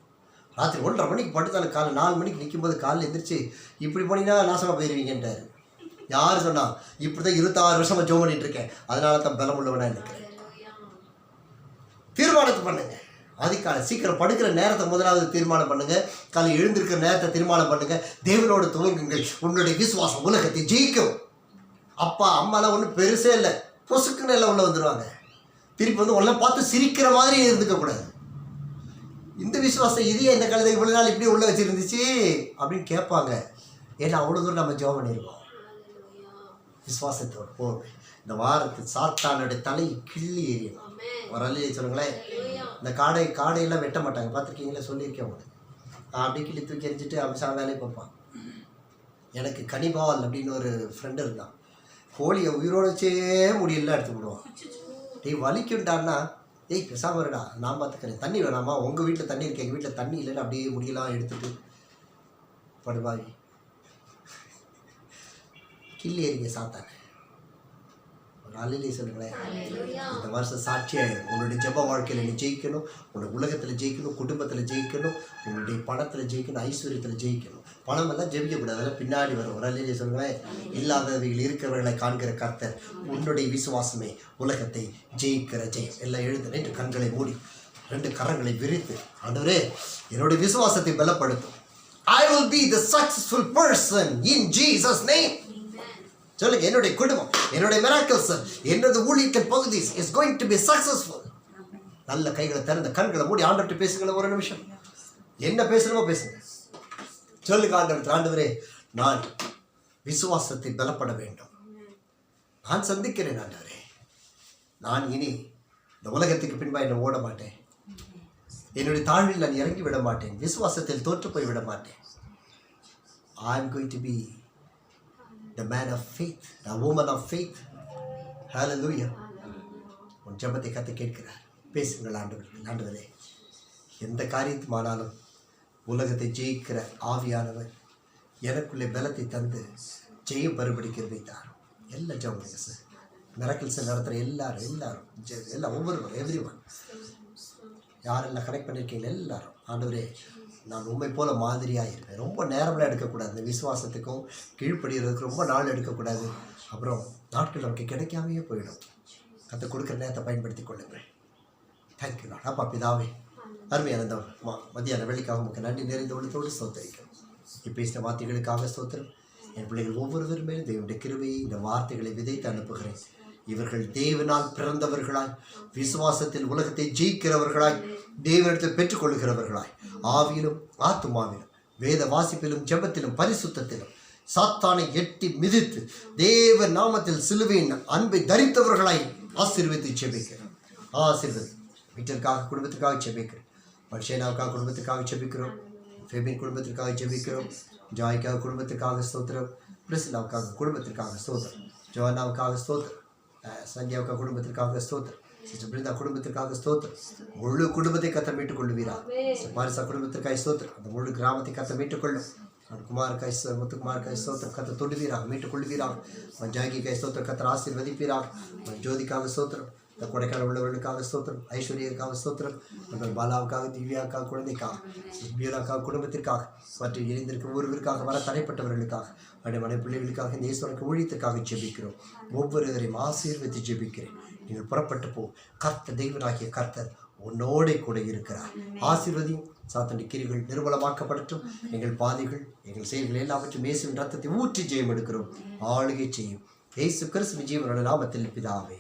ராத்திரி 1:30 மணிக்கு படுத்தாலும் காலை 4 மணிக்கு நிற்கும்போது காலையில் எந்திரிச்சு இப்படி போனீங்கன்னா நாசமாக போயிடுவீங்கன்றார். யார் சொன்னா? இப்படி தான் 26 வருஷமாக ஜோம் பண்ணிட்டு இருக்கேன், அதனால தான் பலம் உள்ளவனா இருக்கிறேன். தீர்மானத்தை பண்ணுங்க. அதிகாலை சீக்கிரம் படுக்கிற நேரத்தை முதலாவது தீர்மானம் பண்ணுங்க. காலை எழுந்திருக்கிற நேரத்தை தீர்மானம் பண்ணுங்க. தேவனோடு துவங்குங்கள். உன்னுடைய விசுவாசம் உலகத்தை ஜெயிக்கும். அப்பா அம்மாலாம் ஒன்றும் பெருசே இல்லை, பொசுக்குன்னு எல்லாம் உள்ள வந்துடுவாங்க. திருப்பி வந்து உள்ள பார்த்து சிரிக்கிற மாதிரி இருந்துக்கக்கூடாது. இந்த விசுவாசம் இதையே இந்த கழுதை இவ்வளோ நாள் இப்படி உள்ள வச்சுருந்துச்சு அப்படின்னு கேட்பாங்க. ஏன்னா அவ்வளோ தூரம் நம்ம ஜெபம் பண்ணியிருக்கோம். விசுவாசத்தோடு போவேன். இந்த வாரத்தில் சாத்தானுடைய தலையை கிள்ளி எறியணும். ஒரு அல்லையே சொல்லுங்களேன். இந்த காடையெல்லாம் வெட்ட மாட்டாங்க, பார்த்துருக்கீங்களா? சொல்லியிருக்கேன் உங்களுக்கு. அப்படி கிள்ளி தூக்கி எரிஞ்சிட்டு அவன் வேலையை பார்ப்பான். எனக்கு கனிபால் அப்படின்னு ஒரு ஃப்ரெண்டு இருந்தான். கோழியை உயிரோட வச்சே முடியலாம் எடுத்து விடுவான். வலிக்குண்டான்னா, பேசாமல் இருடா, நான் பார்த்துக்கிறேன், தண்ணி வேணாமா, உங்கள் வீட்டில் தண்ணி இருக்கு, எங்கள் வீட்டில் தண்ணி இல்லைன்னு அப்படியே முடியலாம் எடுத்துட்டு படுவாய் கிள்ளி எறிங்க சாத்தாங்க. ஒரு அலையிலே சொல்லுங்களேன். இந்த வருஷம் சாட்சியாயிடும். உன்னுடைய ஜெப வாழ்க்கையில் நீ ஜெயிக்கணும், உன்னுடைய உலகத்தில் ஜெயிக்கணும், குடும்பத்தில் ஜெயிக்கணும், உன்னுடைய பணத்தில் ஜெயிக்கணும், ஐஸ்வர்யத்தில் ஜெயிக்கணும். பணம் எல்லாம் ஜெபிக்கக்கூடாது, அதெல்லாம் பின்னாடி வரும். ஒரு அலையிலே சொல்லுங்களேன். இல்லாதவைகள் இருக்கிறவர்களை காண்கிற கர்த்தர், உன்னுடைய விசுவாசமே உலகத்தை ஜெயிக்கிற ஜெயம். எல்லாம் எழுது. 2 கண்களை மூடி 2 கரங்களை விரித்து, ஆண்டவரே என்னுடைய விசுவாசத்தை பலப்படுத்தும். I will be the successful person in Jesus name. சொல்லுங்க, என்னுடைய குடும்பம், என்னுடைய மிராக்கிள்ஸ், என்னுடைய ஊழியத்தின் பகுதி is going to be successful. நல்ல கைகளை திறந்த கண்களை மூடி ஆண்டவர்கிட்ட பேசுங்களேன். ஒரு நிமிஷம் என்ன பேசணுமோ பேசுங்க. சொல்லுங்க, ஆண்டவரே நான் விசுவாசத்தை பலப்பட வேண்டும். நான் சந்திக்கிறேன் ஆண்டவரே. நான் இனி இந்த உலகத்துக்கு பின்பா என்ன ஓட மாட்டேன். என்னுடைய தாழ்வில் நான் இறங்கி விட மாட்டேன். விசுவாசத்தில் தோற்று போய் விட மாட்டேன். I am going to be the man of faith, the woman of faith. Hallelujah. உன் ஜெபத்தை கத்து கேட்கிறார். பேசுங்கள் ஆண்டவரே. எந்த காரியத்துமானாலும் உலகத்தை ஜெயிக்கிற ஆவியானவர் எனக்குள்ளே பலத்தை தந்து ஜெயம் பருபடிக்கிறது தான். எல்லாம் ஜெபம் சார். மிராக்கிள்ஸ் நடத்துகிற எல்லாம் ஒவ்வொருவரும் எவ்ரி ஒன் யாரெல்லாம் கனெக்ட் பண்ணியிருக்கீங்களா எல்லாரும், ஆண்டவரே நான் உண்மை போல மாதிரியாக இருப்பேன். ரொம்ப நேரம்லாம் எடுக்கக்கூடாது. இந்த விசுவாசத்துக்கும் கீழ்ப்படுகிறதுக்கு ரொம்ப நாள் எடுக்கக்கூடாது. அப்புறம் நாட்கள் நமக்கு கிடைக்காமையே போயிடும். கற்று கொடுக்குற நேரத்தை பயன்படுத்தி கொள்ளுங்கள். Thank you Lord. அப்பா பிதாவே, அருமையான இந்த மதியான வெள்ளிக்காக உங்களுக்கு நன்றி நிறைந்த உள்ளத்தோடு ஸ்தோத்திரிக்கிறோம். பேசின வார்த்தைகளுக்காக ஸ்தோத்திரம். என் பிள்ளைகள் ஒவ்வொருவர் மேலும் தேவனுடைய கிருபையை இந்த வார்த்தைகளை விதைத்து அனுப்புகிறேன். இவர்கள் தேவனால் பிறந்தவர்களாய், விசுவாசத்தில் உலகத்தை ஜெயிக்கிறவர்களாய், தேவனிடத்தில் பெற்றுக்கொள்கிறவர்களாய், ஆவியிலும் ஆத்துமாவிலும், வேத வாசிப்பிலும், ஜெபத்திலும், பரிசுத்தத்திலும் சாத்தானை எட்டி மிதித்து தேவ நாமத்தில் சிலுவையின் அன்பை தரித்தவர்களாய் ஆசீர்வதித்து ஜெபிக்கிறோம். ஆசீர்வதி வீட்டிற்காக, குடும்பத்திற்காக ஜெபிக்கிறோம். மனுஷனாவுக்காக குடும்பத்திற்காக ஜெபிக்கிறோம். ஃபெபின் குடும்பத்திற்காக ஜெபிக்கிறோம். ஜாய்க்காக குடும்பத்திற்காக ஸ்தோத்திரம். பிரிசிலாவுக்காக குடும்பத்திற்காக ஸ்தோத்திரம். ஜோனாவுக்காக ஸ்தோத்திரம். சந்தியாவுக்காக குடும்பத்திற்காக ஸ்தோத்திரம். சிஸ்டர் பிருந்தா குடும்பத்திற்காக ஸ்தோத்திரம். முழு குடும்பத்தை கத்த மீட்டுக் கொள்ளுவீரா. மாரிசா குடும்பத்திற்காக ஸ்தோத்திரம். அந்த முழு கிராமத்தை கத்த மீட்டுக்கொள்ளும். குமாருக்காய் முத்துக்குமாருக்காய் ஸ்தோத்திரம் கத்த தொடுவீராக, மீட்டுக் கொள்ளுவீராக. ஜாகிக்காய் ஸ்தோத்திரம் கத்த ஆசீர்வதிப்பீராக. ஜோதிக்காக ஸ்தோத்திரம். இந்த கொடைக்கானல் உள்ளவர்களுக்காக ஸ்தோத்திரம். ஐஸ்வர்யாவுக்காக ஸ்தோத்திரம். உங்கள் பாலாவுக்காக, திவ்யாவுக்காக, குழந்தைக்காக, பியூலாவுக்காக, குடும்பத்திற்காக, மற்றும் இணைந்திருக்கும் ஒருவருக்காக, வர தடைப்பட்டவர்களுக்காக, மனை பிள்ளைகளுக்காக, இந்த ஈஸ்வரனுக்கு ஊழியத்திற்காக ஜெபிக்கிறோம். ஒவ்வொருவரையும் ஆசீர்வதித்து ஜெபிக்கிறேன். நீங்கள் புறப்பட்டு போ. கர்த்தர், தெய்வனாகிய கர்த்தர் உன்னோட கூட இருக்கிறார். ஆசீர்வதியும், சாத்தானுடைய கிரிகள் நிர்மூலமாக்கப்படட்டும். எங்கள் பாதைகள் எங்கள் செயல்கள் எல்லாவற்றும் இயேசுவின் ரத்தத்தை ஊற்றி ஜெயம் எடுக்கிறோம். ஆளுகை செய்யும் இயேசு கிறிஸ்துவின் ஜீவனுடைய நாமத்தில் பிதாவே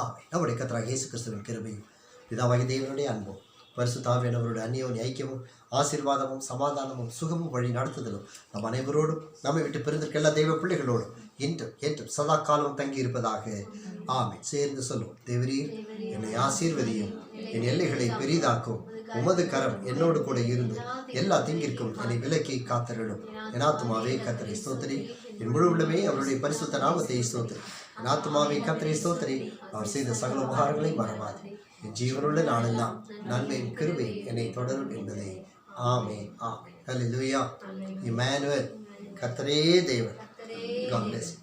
ஆமென். நம்முடைய கர்த்தராகிய இயேசு கிறிஸ்துவின் கிருபையும் பிதாவாகிய தேவனுடைய அன்பும் பரிசுத்த ஆவியானவருடைய அந்யோன்ய ஐக்கியமும் ஆசீர்வாதமும் சமாதானமும் சுகமும் வழி நடத்துதலும் நம் அனைவரோடும் நம்மை விட்டு பிரிந்திருக்க எல்லா தெய்வ பிள்ளைகளோடும் என்றும் சதா காலம் தங்கி இருப்பதாக ஆமென். சேர்ந்து சொல்லுவோம். தேவரீர் என்னை ஆசீர்வதியும், என் எல்லைகளை பெரிதாக்கும், உமது கரம் என்னோடு கூட இருந்து எல்லா தீங்கிற்கும் என்னை விலக்கி காத்தருளும். என் ஆத்துமாவே கர்த்தரை ஸ்தோத்திரி, என் முழு உள்ளமே அவருடைய பரிசுத்த நாமத்தை ஸ்தோத்திரி. என் ஆத்துமாவே கர்த்தரை ஸ்தோத்திரி, அவர் செய்த சகல உபகாரங்களை மறவாது. என் ஜீவனுள்ள நாளெல்லாம் நன்மையின் கிருபை என்னை தொடரும் என்பதை ஆமென் ஆமென். ஹல்லேலூயா. இம்மானுவேல், கர்த்தரே தேவன். God bless you.